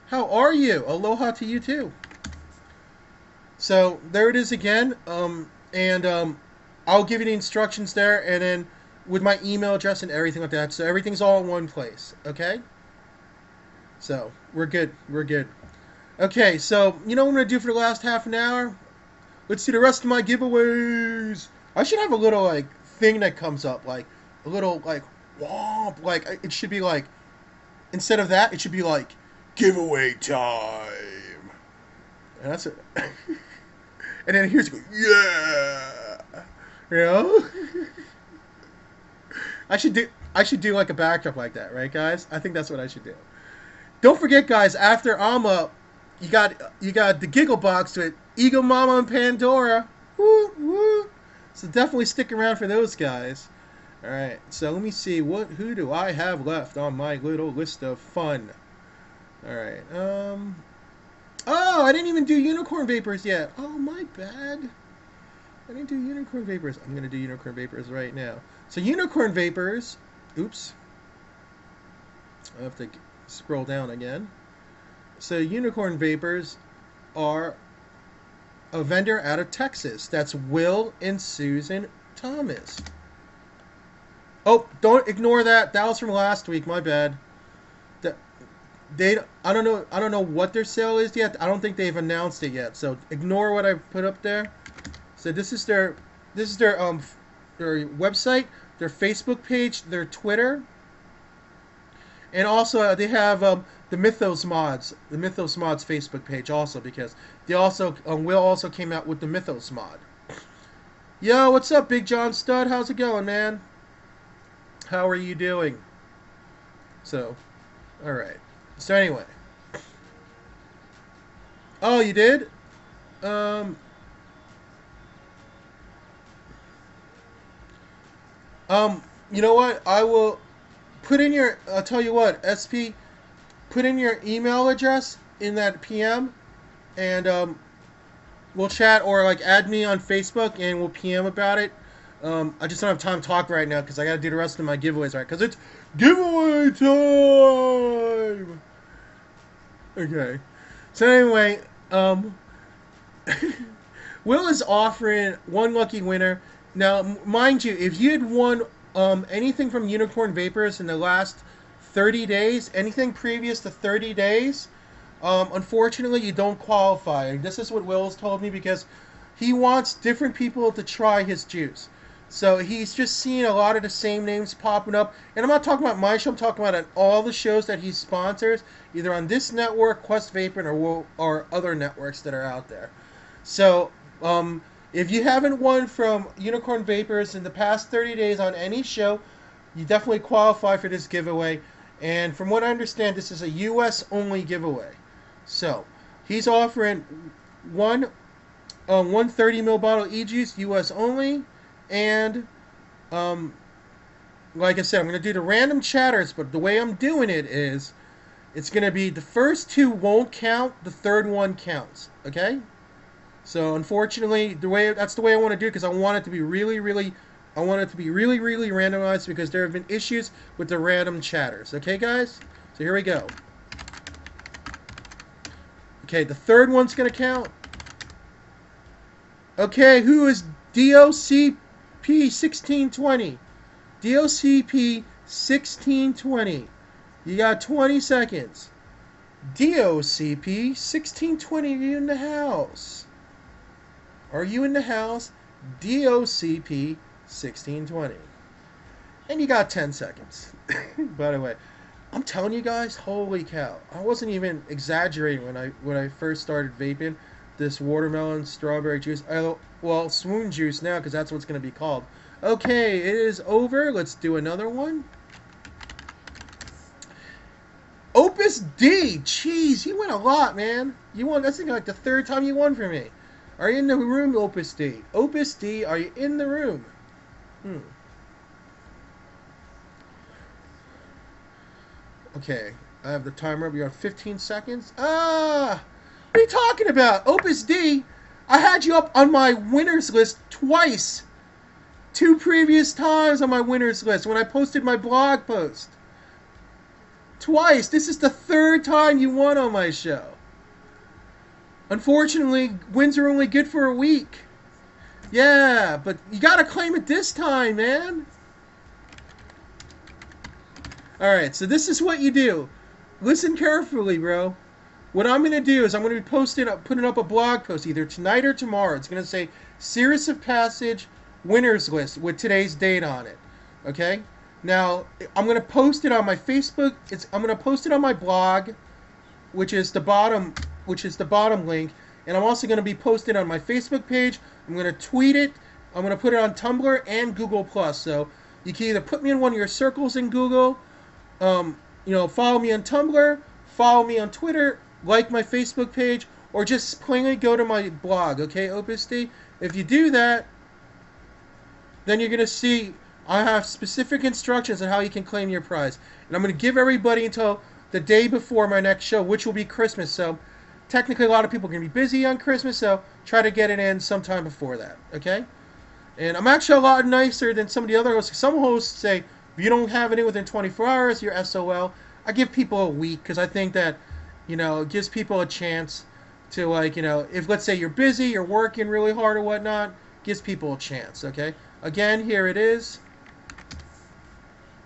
How are you? Aloha to you, too. So, there it is again. I'll give you the instructions there, and then with my email address and everything like that. So, everything's all in one place, okay? So, we're good. We're good. Okay, so, you know what I'm going to do for the last half an hour? Let's see the rest of my giveaways. I should have a little, like, thing that comes up, like, a little, like, womp. Like, it should be, like, instead of that, it should be, like, giveaway time. And that's it. And then here's, yeah. You know? I should do, like, a backdrop like that, right, guys? I think that's what I should do. Don't forget, guys, after Alma, you got the Giggle Box with Eagle Mama and Pandora. Woo, woo. So definitely stick around for those guys. All right. So let me see who do I have left on my little list of fun. All right. Oh, I didn't even do Unicorn Vapers yet. Oh, my bad. I didn't do Unicorn Vapers. I'm gonna do Unicorn Vapers right now. So Unicorn Vapers. Oops. I have to scroll down again. So Unicorn Vapers are a vendor out of Texas. That's Will and Susan Thomas. Oh, don't ignore that. That was from last week. My bad. I don't know what their sale is yet. I don't think they've announced it yet. So ignore what I put up there. So this is their website, their Facebook page, their Twitter. And also they have the Mythos Mods Facebook page also, because they also Will also came out with the Mythos mod. Yo, what's up, Big John Stud? How's it going, man? How are you doing? So, all right. So anyway. Oh, you did? You know what? I will put in your. I'll tell you what, SP. Put in your email address in that PM, and we'll chat, or like add me on Facebook and we'll PM about it. I just don't have time to talk right now because I got to do the rest of my giveaways, right? Because it's giveaway time! Okay. So anyway, Will is offering one lucky winner. Now, mind you, if you had won anything from Unicorn Vapers in the last 30 days, anything previous to 30 days, unfortunately, you don't qualify. And this is what Will has told me because he wants different people to try his juice. So he's just seeing a lot of the same names popping up. And I'm not talking about my show, I'm talking about on all the shows that he sponsors, either on this network, Quest Vaping, or other networks that are out there. So, if you haven't won from Unicorn Vapers in the past 30 days on any show, you definitely qualify for this giveaway. And from what I understand, this is a U.S. only giveaway. So, he's offering one 130 ml bottle e-juice, U.S. only. And, like I said, I'm going to do the random chatters, but the way I'm doing it is, it's going to be the first two won't count, the third one counts, okay? So, unfortunately, that's the way I want to do it, because I want it to be really randomized, because there have been issues with the random chatters, okay, guys? So, here we go. Okay, the third one's going to count. Okay, who is DOCP1620? DOCP1620. You got 20 seconds. DOCP1620, are you in the house? Are you in the house? DOCP1620. And you got 10 seconds. By the way, I'm telling you guys, holy cow. I wasn't even exaggerating when I first started vaping this watermelon strawberry juice. Well, swoon juice now, because that's what it's going to be called. Okay, it is over. Let's do another one. Opus D. Jeez, you won a lot, man. You won. That's like the third time you won for me. Are you in the room, Opus D? Opus D, are you in the room? Okay, I have the timer up. You have 15 seconds. What are you talking about? Opus D, I had you up on my winners list twice. 2 previous times on my winners list when I posted my blog post. Twice. This is the third time you won on my show. Unfortunately, wins are only good for a week. Yeah, but you gotta claim it this time, man. Alright, so this is what you do. Listen carefully, bro. What I'm going to do is I'm going to be putting up a blog post either tonight or tomorrow. It's going to say Cirrus of Passage winners list with today's date on it. Okay? Now, I'm going to post it on my Facebook. I'm going to post it on my blog, which is the bottom link, and I'm also going to be posting on my Facebook page. I'm going to tweet it. I'm going to put it on Tumblr and Google+. So you can either put me in one of your circles in Google, follow me on Tumblr, follow me on Twitter, like my Facebook page, or just plainly go to my blog, okay, Opus D? If you do that, then you're going to see I have specific instructions on how you can claim your prize. And I'm going to give everybody until the day before my next show, which will be Christmas. So technically a lot of people are going to be busy on Christmas, so try to get it in sometime before that, okay? And I'm actually a lot nicer than some of the other hosts. Some hosts say, if you don't have it in within 24 hours, you're SOL. I give people a week because I think that, it gives people a chance to, if let's say you're busy, you're working really hard or whatnot, gives people a chance, okay? Again, here it is.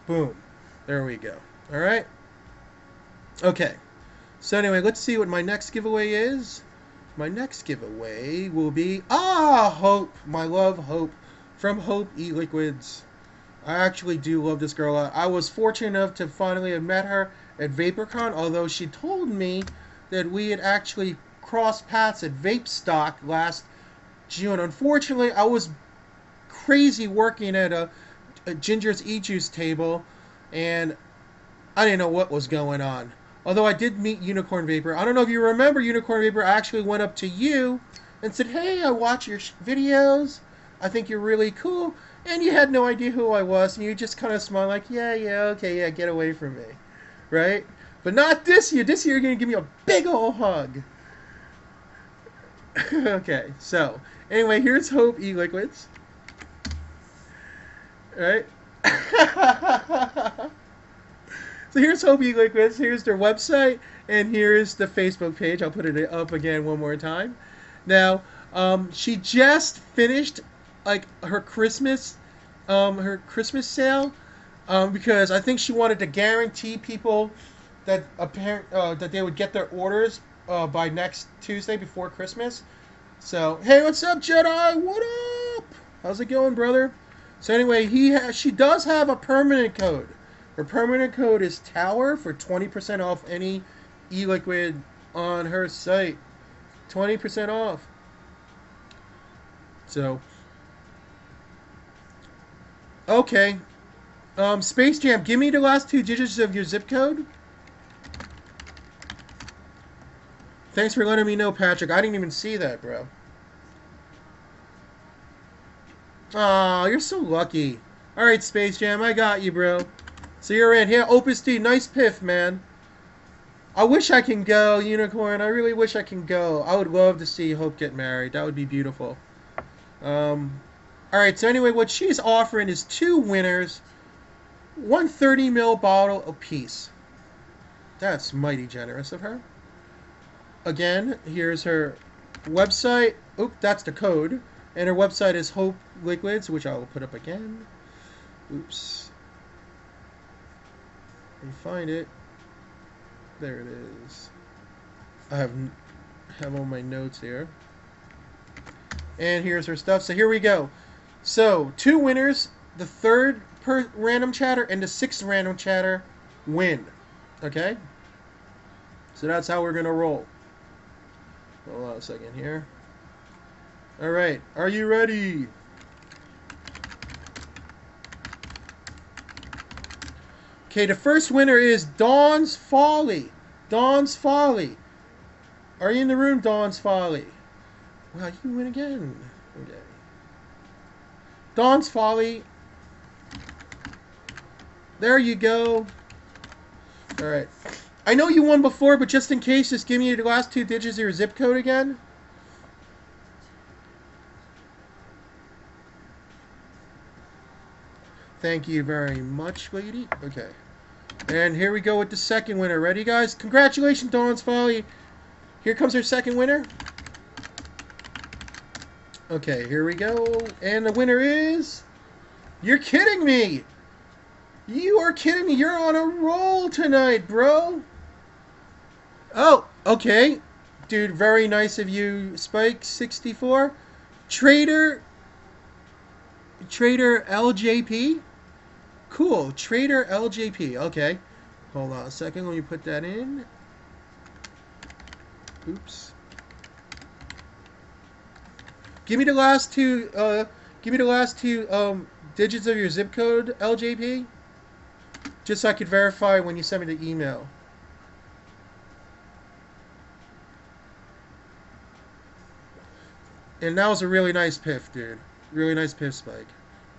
Boom. There we go. All right? Okay. So anyway, let's see what my next giveaway is. My next giveaway will be, Hope. My love, Hope. From Hope Eliquids. I actually do love this girl. I was fortunate enough to finally have met her at VaporCon, although she told me that we had actually crossed paths at Vape Stock last June. Unfortunately, I was crazy working at a Ginger's e-juice table, and I didn't know what was going on. Although I did meet Unicorn Vapor. I don't know if you remember Unicorn Vapor. I actually went up to you and said, hey, I watch your videos. I think you're really cool. And you had no idea who I was, and you just kind of smiled like, yeah, okay, yeah, get away from me. Right? But not this year. This year you're going to give me a big ol' hug. Okay, so, anyway, here's Hope E-Liquids. Right? So here's Hope Eliquids. Here's their website, and here's the Facebook page. I'll put it up again one more time. Now, she just finished like her Christmas sale, because I think she wanted to guarantee people that that they would get their orders by next Tuesday before Christmas. So hey, what's up, Jedi? What up? How's it going, brother? So anyway, she does have a permanent code. Her permanent code is Tower for 20% off any e-liquid on her site. 20% off. So, okay. Space Jam, give me the last 2 digits of your zip code. Thanks for letting me know, Patrick. I didn't even see that, bro. Aw, you're so lucky. Alright, Space Jam, I got you, bro. So you're in. Yeah, Opus D, nice piff, man. I wish I can go, Unicorn. I really wish I can go. I would love to see Hope get married. That would be beautiful. Alright, so anyway, what she's offering is 2 winners, 130 ml bottle apiece. That's mighty generous of her. Again, here's her website. Oop, that's the code. And her website is Hope Liquids, which I will put up again. Oops. Let me find it. There it is. I have all my notes here. And here's her stuff. So here we go. So 2 winners, the 3rd per random chatter and the 6th random chatter win. Okay? So that's how we're gonna roll. Hold on a second here. Alright, are you ready? Okay, the first winner is Dawn's Folly. Dawn's Folly. Are you in the room, Dawn's Folly? Well, you win again. Okay. Dawn's Folly. There you go. Alright. I know you won before, but just in case, just give me the last 2 digits of your zip code again. Thank you very much, lady. Okay. And here we go with the second winner. Ready, guys? Congratulations, Dawn's Folly. Here comes our second winner. Okay, here we go. And the winner is... You're kidding me! You are kidding me. You're on a roll tonight, bro. Oh, okay. Dude, very nice of you, Spike64. Trader LJP? Cool. Trader LJP. Okay. Hold on a second. Let me put that in. Oops. Give me the last 2 digits of your zip code, LJP. Just so I could verify when you send me the email. And that was a really nice piff, dude. Really nice piff, Spike.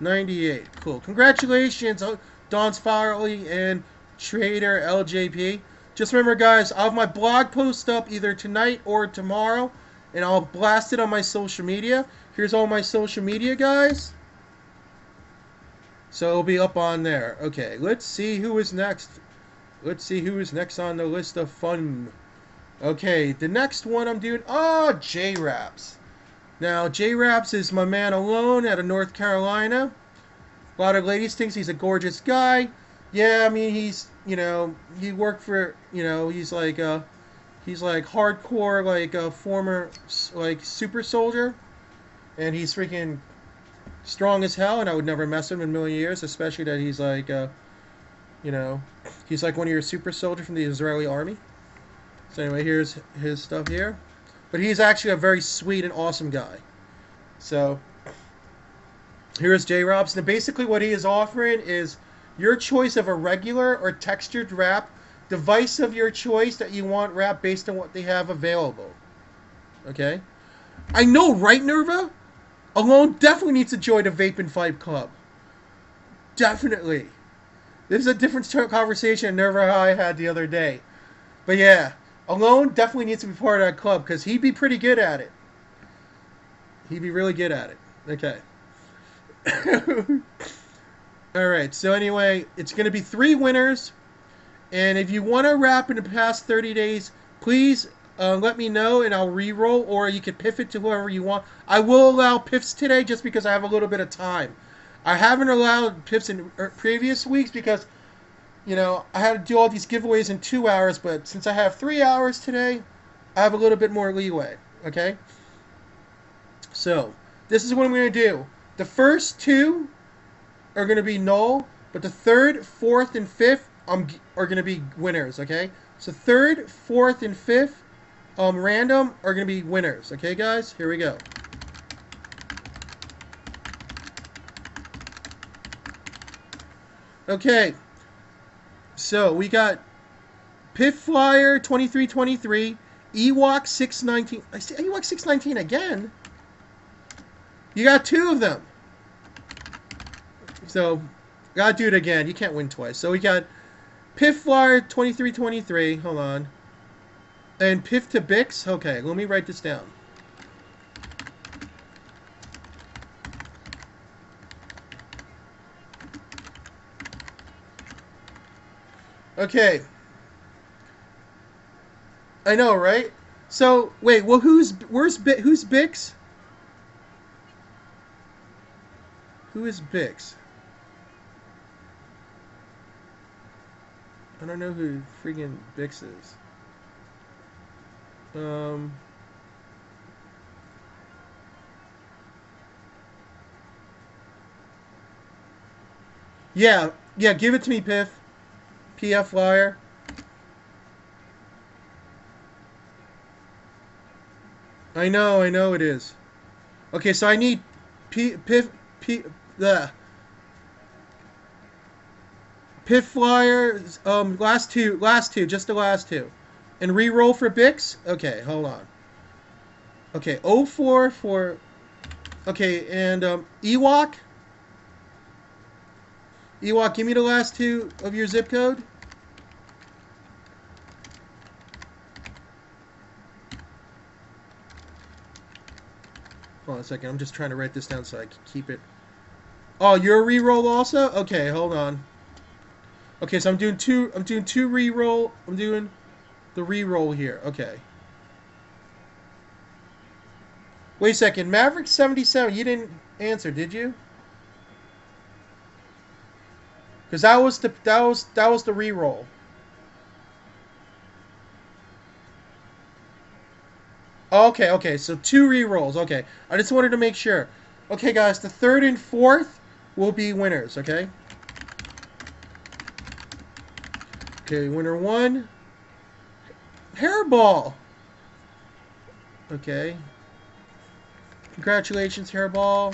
98. Cool. Congratulations, Dawn's Folly and Trader LJP. Just remember, guys, I'll have my blog post up either tonight or tomorrow, and I'll blast it on my social media. Here's all my social media, guys. So it'll be up on there. Okay, let's see who is next. Let's see who is next on the list of fun. Okay, the next one I'm doing... Oh, J-Raps. Now, J-Raps is my man Alone out of North Carolina. A lot of ladies think he's a gorgeous guy. Yeah, I mean, he's, he worked for, he's like hardcore, like a former, like, super soldier. And he's freaking strong as hell, and I would never mess with him in a million years, especially that he's like, he's like one of your super soldiers from the Israeli army. So anyway, here's his stuff here. But he's actually a very sweet and awesome guy. So, here's J. Robson. And basically what he is offering is your choice of a regular or textured wrap, device of your choice that you want wrapped based on what they have available. Okay? I know, right, Nerva? Alone definitely needs to join the Vape and Fight Club. Definitely. This is a different conversation Nerva and I had the other day. But yeah. Alone definitely needs to be part of that club because he'd be pretty good at it. He'd be really good at it. Okay. All right. So anyway, it's going to be 3 winners. And if you want to wrap in the past 30 days, please let me know and I'll re-roll, or you can piff it to whoever you want. I will allow piffs today just because I have a little bit of time. I haven't allowed piffs in previous weeks because, you know, I had to do all these giveaways in 2 hours, but since I have 3 hours today, I have a little bit more leeway, okay? So, this is what I'm going to do. The first 2 are going to be null, but the 3rd, 4th, and 5th are going to be winners, okay? So 3rd, 4th, and 5th random are going to be winners, okay, guys? Here we go. Okay, so we got Piff Flyer 2323, Ewok 619. I see Ewok 619 again. You got 2 of them. So, gotta do it again. You can't win twice. So we got Piff Flyer 2323. Hold on. And Piff to Bix. Okay, let me write this down. Okay. I know, right? So, wait, well, who's Bix? Who is Bix? I don't know who freaking Bix is. Yeah, give it to me, Piff. PF Flyer. I know it is. Okay, so I need Piff Flyer, last two, just the last 2. And re-roll for Bix? Okay, hold on. Okay, 04 for... Okay, and Ewok? Ewok, give me the last 2 of your zip code. Hold on a second, I'm just trying to write this down so I can keep it. Oh, you're a re-roll also? Okay, hold on. Okay, so I'm doing two re-roll. I'm doing the re-roll here. Okay. Wait a second. Maverick 77, you didn't answer, did you? Because that was the re-roll. Okay, so 2 re-rolls. Okay. I just wanted to make sure. Okay, guys, the 3rd and 4th will be winners, okay? Okay, winner 1. Hairball. Okay. Congratulations, Hairball.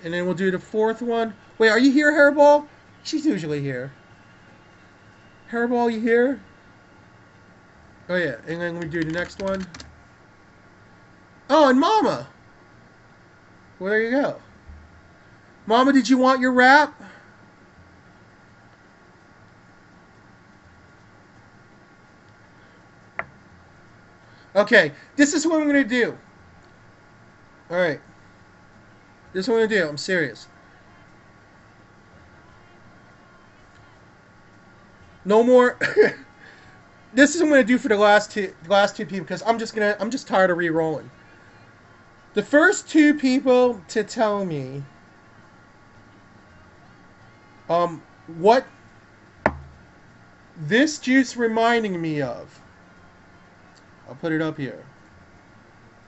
And then we'll do the 4th one. Wait, are you here, Hairball? She's usually here. Hairball, you here? Oh, yeah. And then we do the next one. Oh, and Mama. Well, there you go. Mama, did you want your wrap? Okay, this is what I'm going to do. Alright. This is what I'm going to do. I'm serious. No more... This is what I'm going to do for the last two people because I'm just tired of re-rolling. The first 2 people to tell me what this juice reminding me of. I'll put it up here.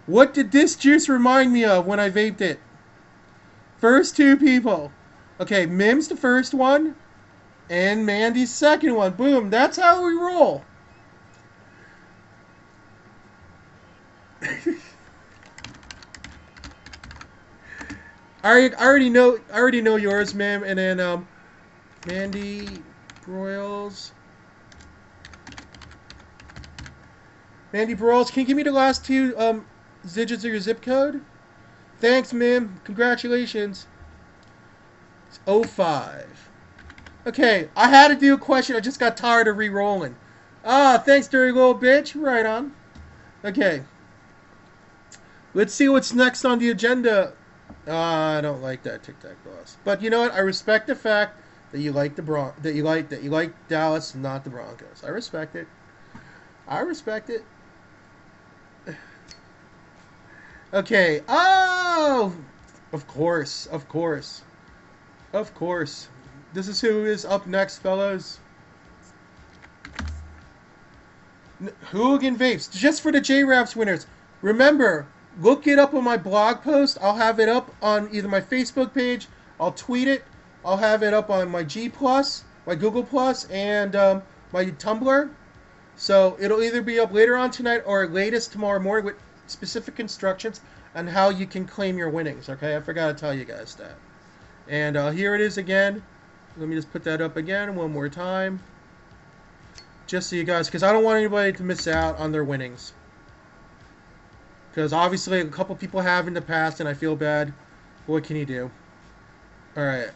What did this juice remind me of when I vaped it? First 2 people. Okay, Mim's the first one, and Mandy's second one. Boom, that's how we roll. I already know yours, Mim, and then Mandy Broyles. Mandy Broyles, can you give me the last 2 digits of your zip code? Thanks, Mim. Congratulations. It's 05. Okay, I had to do a question. I just got tired of re-rolling. Ah, thanks, dirty little bitch. Right on. Okay. Let's see what's next on the agenda I don't like that Tic Tac boss. But you know what? I respect the fact that you like that you like Dallas, not the Broncos. I respect it. I respect it. Okay. Oh, of course, of course, of course. This is who is up next, fellas. Hooligan Vapes, just for the J-Raps winners. Remember, look it up on my blog post. I'll have it up on either my Facebook page, I'll tweet it, I'll have it up on my G Plus, my Google Plus, and my Tumblr. So it'll either be up later on tonight or latest tomorrow morning with specific instructions on how you can claim your winnings. Okay, I forgot to tell you guys that. And here it is again. Let me just put that up again one more time. Just so you guys, because I don't want anybody to miss out on their winnings. Because obviously a couple people have in the past and I feel bad. What can you do? Alright.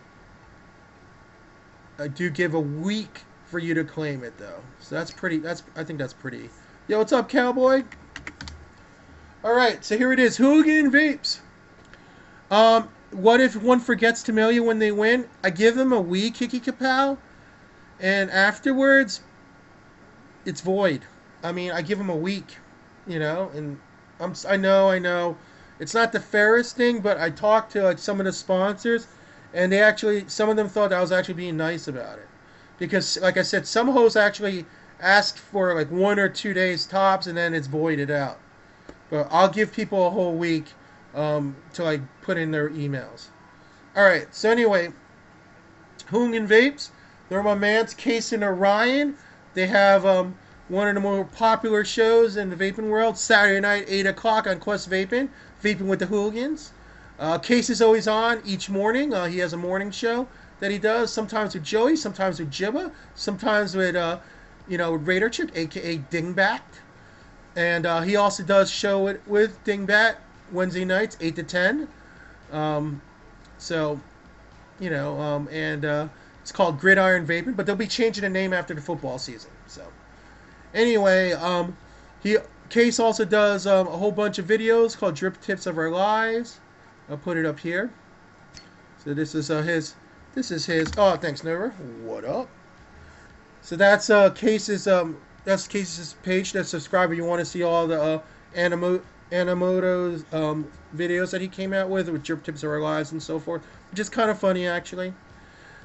I do give a week for you to claim it though. So that's pretty, I think that's pretty. Yo, what's up, cowboy? Alright, so here it is. Hooligan Vapes. What if one forgets to mail you when they win? I give them a week, Kiki Kapow. And afterwards, it's void. I mean, I give them a week, you know, and I know, it's not the fairest thing, but I talked to like some of the sponsors, and they actually, some of them thought I was actually being nice about it, because like I said, some hosts actually asked for like 1 or 2 days tops, and then it's voided out. But I'll give people a whole week to like put in their emails. All right, so anyway, Hooligan Vapes, they're my man's Case and Orion. They have one of the more popular shows in the vaping world, Saturday night, 8 o'clock on Quest Vaping, Vaping with the Hooligans. Case is always on each morning. He has a morning show that he does, sometimes with Joey, sometimes with Jibba, sometimes with, Raiderchick, a.k.a. Dingbat. And he also does show it with Dingbat Wednesday nights, 8 to 10. It's called Gridiron Vaping, but they'll be changing the name after the football season. So, anyway, Case also does a whole bunch of videos called Drip Tips of Our Lives. I'll put it up here. So this is his. This is his. Oh, thanks, Nova. What up? So that's Case's page. That's subscribe if you want to see all the Animoto's videos that he came out with Drip Tips of Our Lives and so forth, which is kind of funny actually.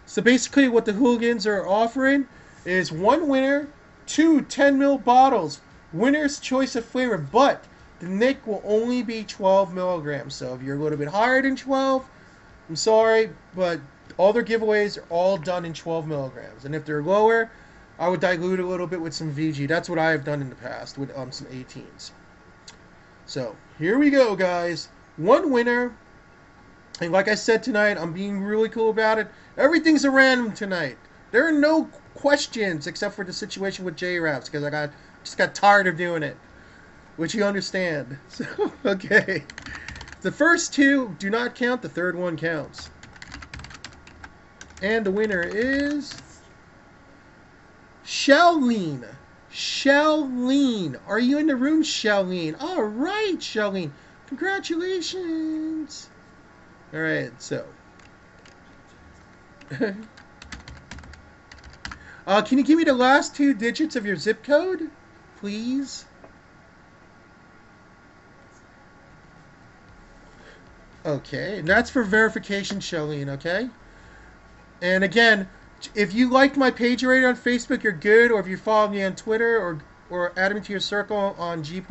So basically what the Hooligans are offering is one winner, 2 10 ml bottles, winner's choice of flavor, but the nick will only be 12 milligrams. So if you're a little bit higher than 12, I'm sorry, but all their giveaways are all done in 12 milligrams. And if they're lower, I would dilute a little bit with some VG. That's what I have done in the past with some 18s. So here we go, guys. One winner. And like I said tonight, I'm being really cool about it. Everything's a random tonight. There are no questions except for the situation with J-Raps because I just got tired of doing it, which you understand. So, okay. The first 2 do not count. The third one counts. And the winner is Shelleen. Shelleen. Are you in the room, Shelleen? All right, Shelleen. Congratulations. All right, so. Can you give me the last 2 digits of your zip code, please? Okay, and that's for verification, Shelleen, okay? And again, if you liked my page already on Facebook, you're good. Or if you follow me on Twitter or add me to your circle on G+,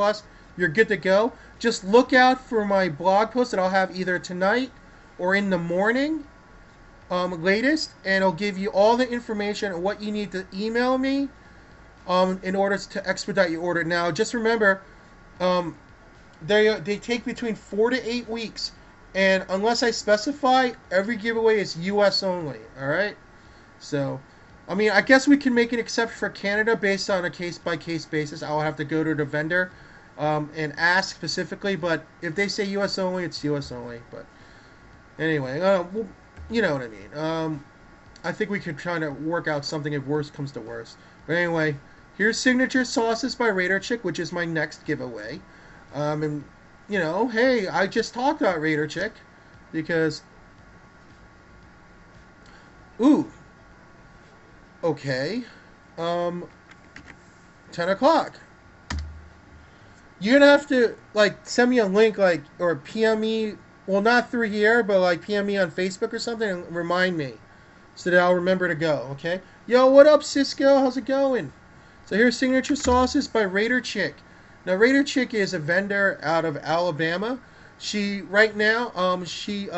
you're good to go. Just look out for my blog post that I'll have either tonight or in the morning, latest, and it'll give you all the information on what you need to email me in order to expedite your order. Now, just remember, they take between 4 to 8 weeks, and unless I specify, every giveaway is U.S. only. All right. So, I mean, I guess we can make an exception for Canada based on a case-by-case basis. I'll have to go to the vendor and ask specifically, but if they say U.S. only, it's U.S. only. But anyway, well, you know what I mean. I think we could try to work out something if worst comes to worst. But anyway, here's Signature Sauces by Raiderchick, which is my next giveaway. And, you know, hey, I just talked about Raiderchick. because ooh, okay, um, 10 o'clock. You're gonna have to like send me a link, like, or PM me. Well, not through here, but like PM me on Facebook or something and remind me so that I'll remember to go. Okay. Yo, what up, Cisco? How's it going? So here's Signature Sauces by Raider Now, Raider is a vendor out of Alabama. She right now, she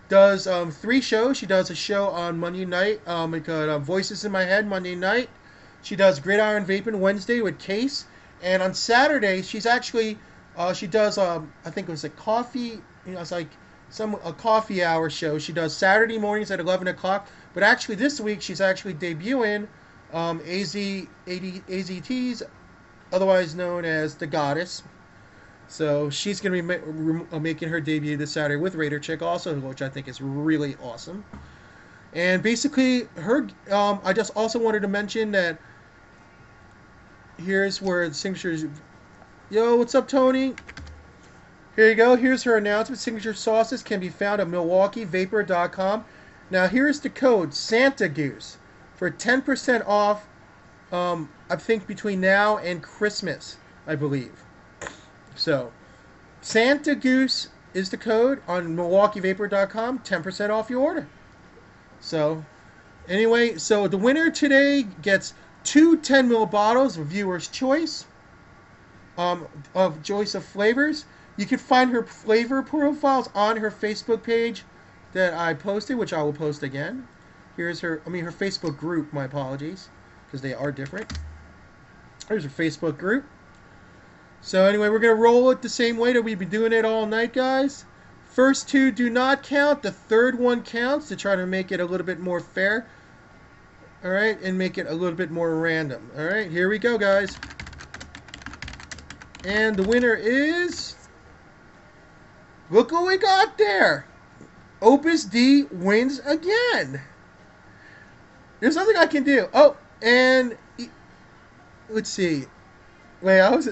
does 3 shows. She does a show on Monday night, called Voices in My Head Monday night. She does Gridiron Vaping Wednesday with Case, and on Saturday she's actually she does I think it was a coffee, it's like a coffee hour show. She does Saturday mornings at 11 o'clock. But actually this week she's actually debuting AZT's, otherwise known as the Goddess. So she's going to be making her debut this Saturday with Raider also, which I think is really awesome. And basically, her, I just also wanted to mention that here's where the signatures. Yo, what's up, Tony? Here you go. Here's her announcement. Signature Sauces can be found at MilwaukeeVaper.com. Now, here's the code Santa Goose for 10% off. I think between now and Christmas, I believe. So, Santa Goose is the code on MilwaukeeVaper.com. 10% off your order. So, anyway, so the winner today gets 2 10 ml bottles of viewer's choice, of choice of flavors. You can find her flavor profiles on her Facebook page that I posted, which I will post again. Here's her, her Facebook group, my apologies, because they are different. Here's her Facebook group. So anyway, we're going to roll it the same way that we've been doing it all night, guys. First 2 do not count. The third one counts to try to make it a little bit more fair. All right, and make it a little bit more random. All right, here we go, guys. And the winner is... Look what we got there. Opus D wins again. There's nothing I can do. Oh, and... Let's see. Wait, I was...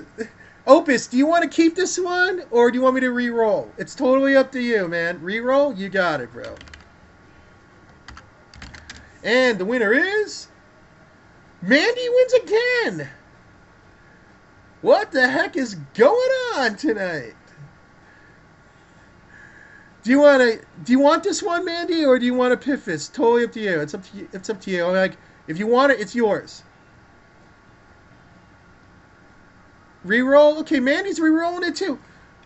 Opus, do you want to keep this one, or do you want me to re-roll? It's totally up to you, man. Re-roll? You got it, bro. And the winner is... Mandy wins again! What the heck is going on tonight? Do you want this one, Mandy, or do you want Epiphus? Totally up to you. It's up to you. It's up to you. Like, if you want it, it's yours. Reroll? Okay, Mandy's re-rolling it too.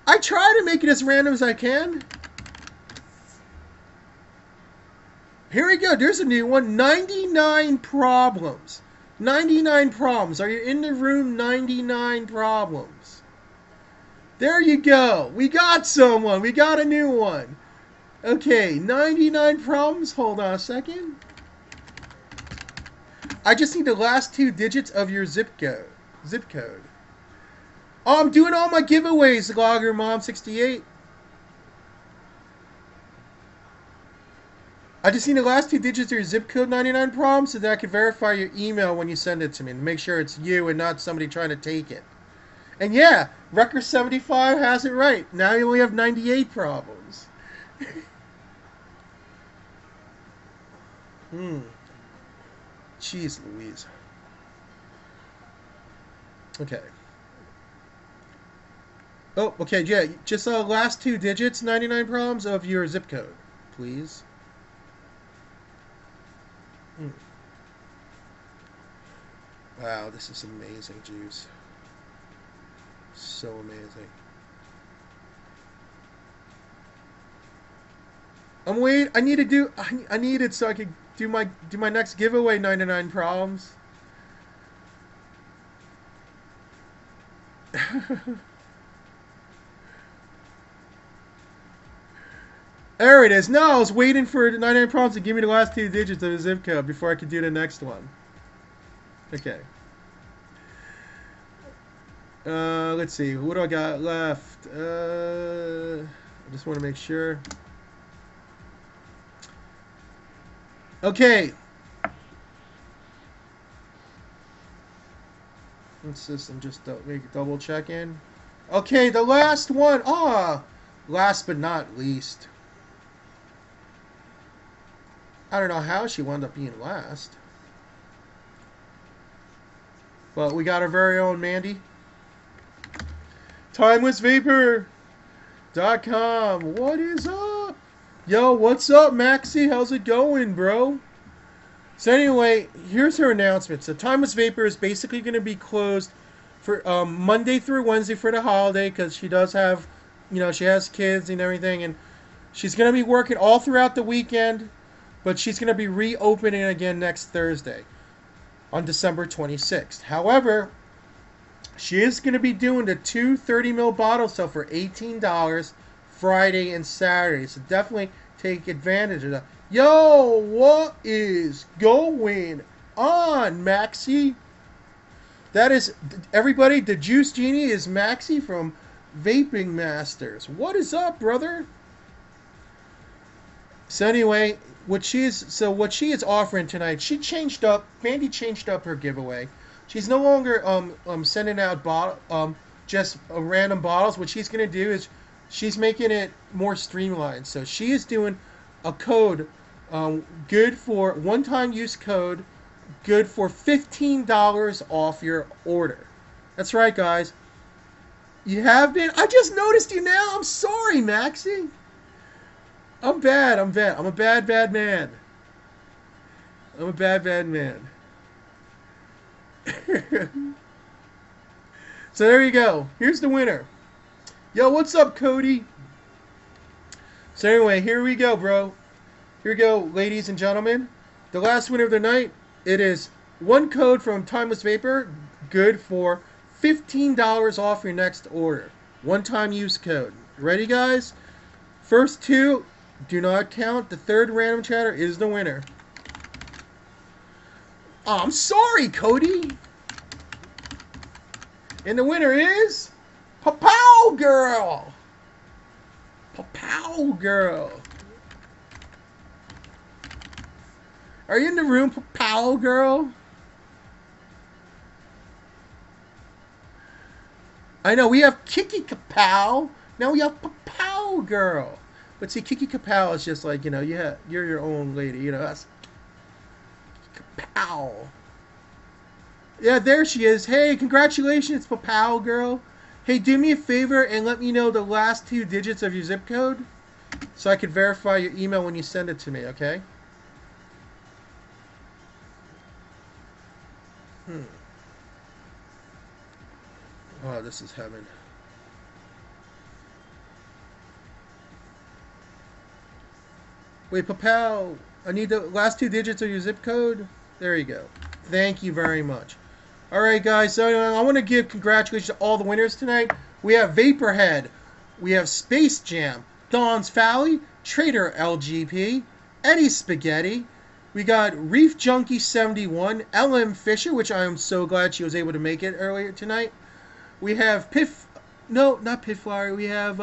I try to make it as random as I can. Here we go. There's a new one. 99 problems. 99 problems. Are you in the room? 99 problems. There you go. We got someone. We got a new one. Okay, 99 problems. Hold on a second. I just need the last 2 digits of your zip code. Oh, I'm doing all my giveaways, Logger Mom 68. I just need the last 2 digits of your zip code, 99 problems, so that I can verify your email when you send it to me and make sure it's you and not somebody trying to take it. And yeah, Record 75 has it right. Now you only have 98 problems. Jeez Louise. Okay. Oh, okay, yeah, just last 2 digits, 99 problems of your zip code, please. Wow, this is amazing, Juice. So amazing. I'm waiting. I need it so I can do my next giveaway. 99 problems. There it is. No, I was waiting for 99 problems to give me the last 2 digits of the zip code before I could do the next one. Okay. Let's see. What do I got left? I just want to make sure. Okay. Let's just, I'm just double checking. Okay, the last one. Last but not least. I don't know how she wound up being last. But we got our very own Mandy. TimelessVaper.com. What is up? Yo, what's up, Maxie? How's it going, bro? So anyway, here's her announcement. So Timeless Vapor is basically going to be closed for Monday through Wednesday for the holiday because she does have, she has kids and everything, and she's going to be working all throughout the weekend, but she's going to be reopening again next Thursday on December 26th. However, she is going to be doing the two 30ml bottles sale for $18 Friday and Saturday, so definitely take advantage of that. Yo, what is going on, Maxie? That is, everybody, the Juice Genie is Maxie from Vaping Masters. What is up, brother? So anyway, what she is offering tonight, Mandy changed up her giveaway. She's no longer sending out just random bottles. What she's going to do is she's making it more streamlined. So she is doing a code good for one-time use code, good for $15 off your order. That's right, guys. You have been. I just noticed you now. I'm sorry, Maxie. I'm bad. I'm a bad man. I'm a bad man. So there you go. Here's the winner. Yo, what's up, Cody? So anyway, here we go, bro. Here we go, ladies and gentlemen. The last winner of the night, it is one code from Timeless Vapor, good for $15 off your next order. One-time use code. Ready, guys? First two do not count. The third random chatter is the winner. Oh, I'm sorry, Cody. And the winner is Papow Girl. Papow Girl. Are you in the room, Papow Girl? I know, we have Kiki Kapow. Now we have Papow Girl. But see, Kiki Kapow is just like, you're your own lady. That's Kapow. Yeah, there she is. Hey, congratulations, Papow Girl. Hey, do me a favor and let me know the last 2 digits of your zip code so I can verify your email when you send it to me, okay? Oh, this is heaven. Wait, Papow, I need the last 2 digits of your zip code. There you go. Thank you very much. All right, guys, so I want to give congratulations to all the winners tonight. We have Vaporhead, we have Space Jam, Dawn's Valley, Trader LGP, Eddie Spaghetti, we got Reef Junkie 71, LM Fisher, which I am so glad she was able to make it earlier tonight. We have not Pifflyer, we have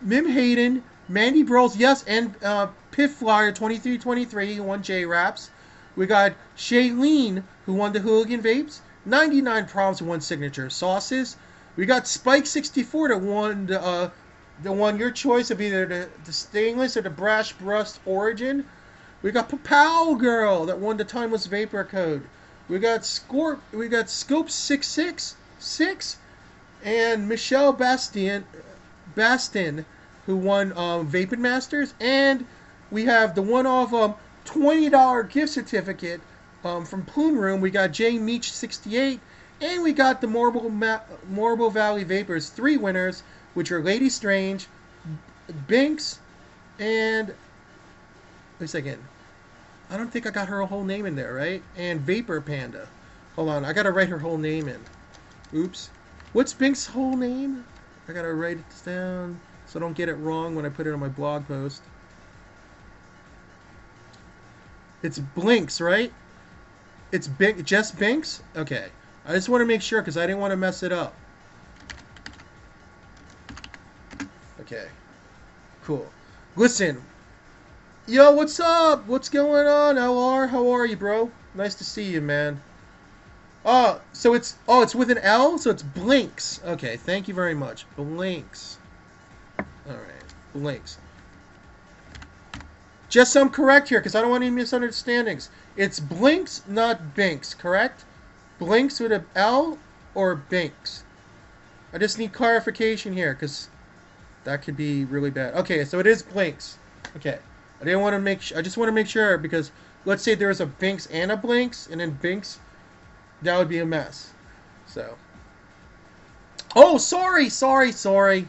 Mim Hayden, Mandy Bros, yes, and Pifflyer 2323, who won J-Raps. We got Shailene, who won the Hooligan Vapes. 99 Problems, who won Signature Sauces. We got Spike64, that won your choice of either the Stainless or the Brash Brust Origin. We got Papow Girl, that won the Timeless Vapor Code. We got Scope 666 and Michelle Bastin, who won Vaping Masters. And we have the one-off $20 gift certificate from Plume Room. We got J Meach 68, and we got the Morbo Valley Vapers 3 winners, which are Lady Strange, Binks, and wait a second. I don't think I got her whole name in there, right? And Vapor Panda. Hold on, I gotta write her whole name in. Oops. What's Binks' whole name? I gotta write it down so I don't get it wrong when I put it on my blog post. It's Blinks, right? It's just Binks? Okay. I just want to make sure because I didn't want to mess it up. Okay. Cool. Listen. Yo, what's up? What's going on, LR? How are you, bro? Nice to see you, man. So it's with an L, so it's Blinks. Okay, thank you very much. Blinks. Alright. Blinks. Just so I'm correct here, because I don't want any misunderstandings. It's Blinks, not Binks, correct? Blinks with a L or Binks? I just need clarification here, because that could be really bad. Okay, so it is Blinks. Okay, I didn't want to make. I just want to make sure, because let's say there was a Binks and a Blinks, and then Binks, that would be a mess. So. Oh, sorry.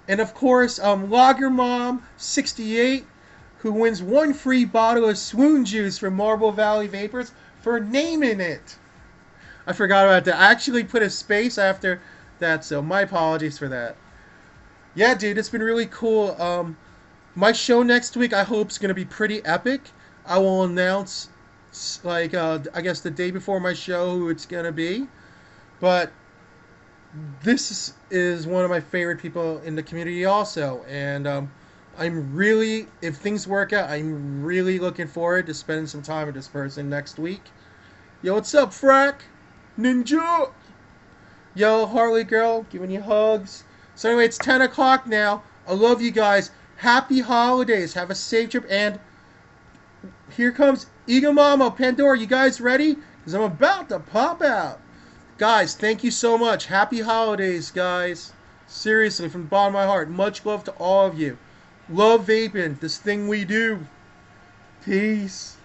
And of course, Lager Mom 68, who wins one free bottle of Swoon Juice from Marble Valley Vapers for naming it. I forgot about that. I actually put a space after that, so my apologies for that. Yeah, dude, it's been really cool. My show next week, I hope, is going to be pretty epic. I will announce, like, I guess the day before my show who it's going to be. But this is one of my favorite people in the community also. And I'm really, if things work out, I'm really looking forward to spending some time with this person next week. Yo, what's up, Frack? Ninja! Yo, Harley girl, giving you hugs. So anyway, it's 10 o'clock now. I love you guys. Happy holidays. Have a safe trip. And here comes Igamamo, Pandora. You guys ready? Because I'm about to pop out. Guys, thank you so much. Happy holidays, guys. Seriously, from the bottom of my heart. Much love to all of you. Love vaping, this thing we do. Peace.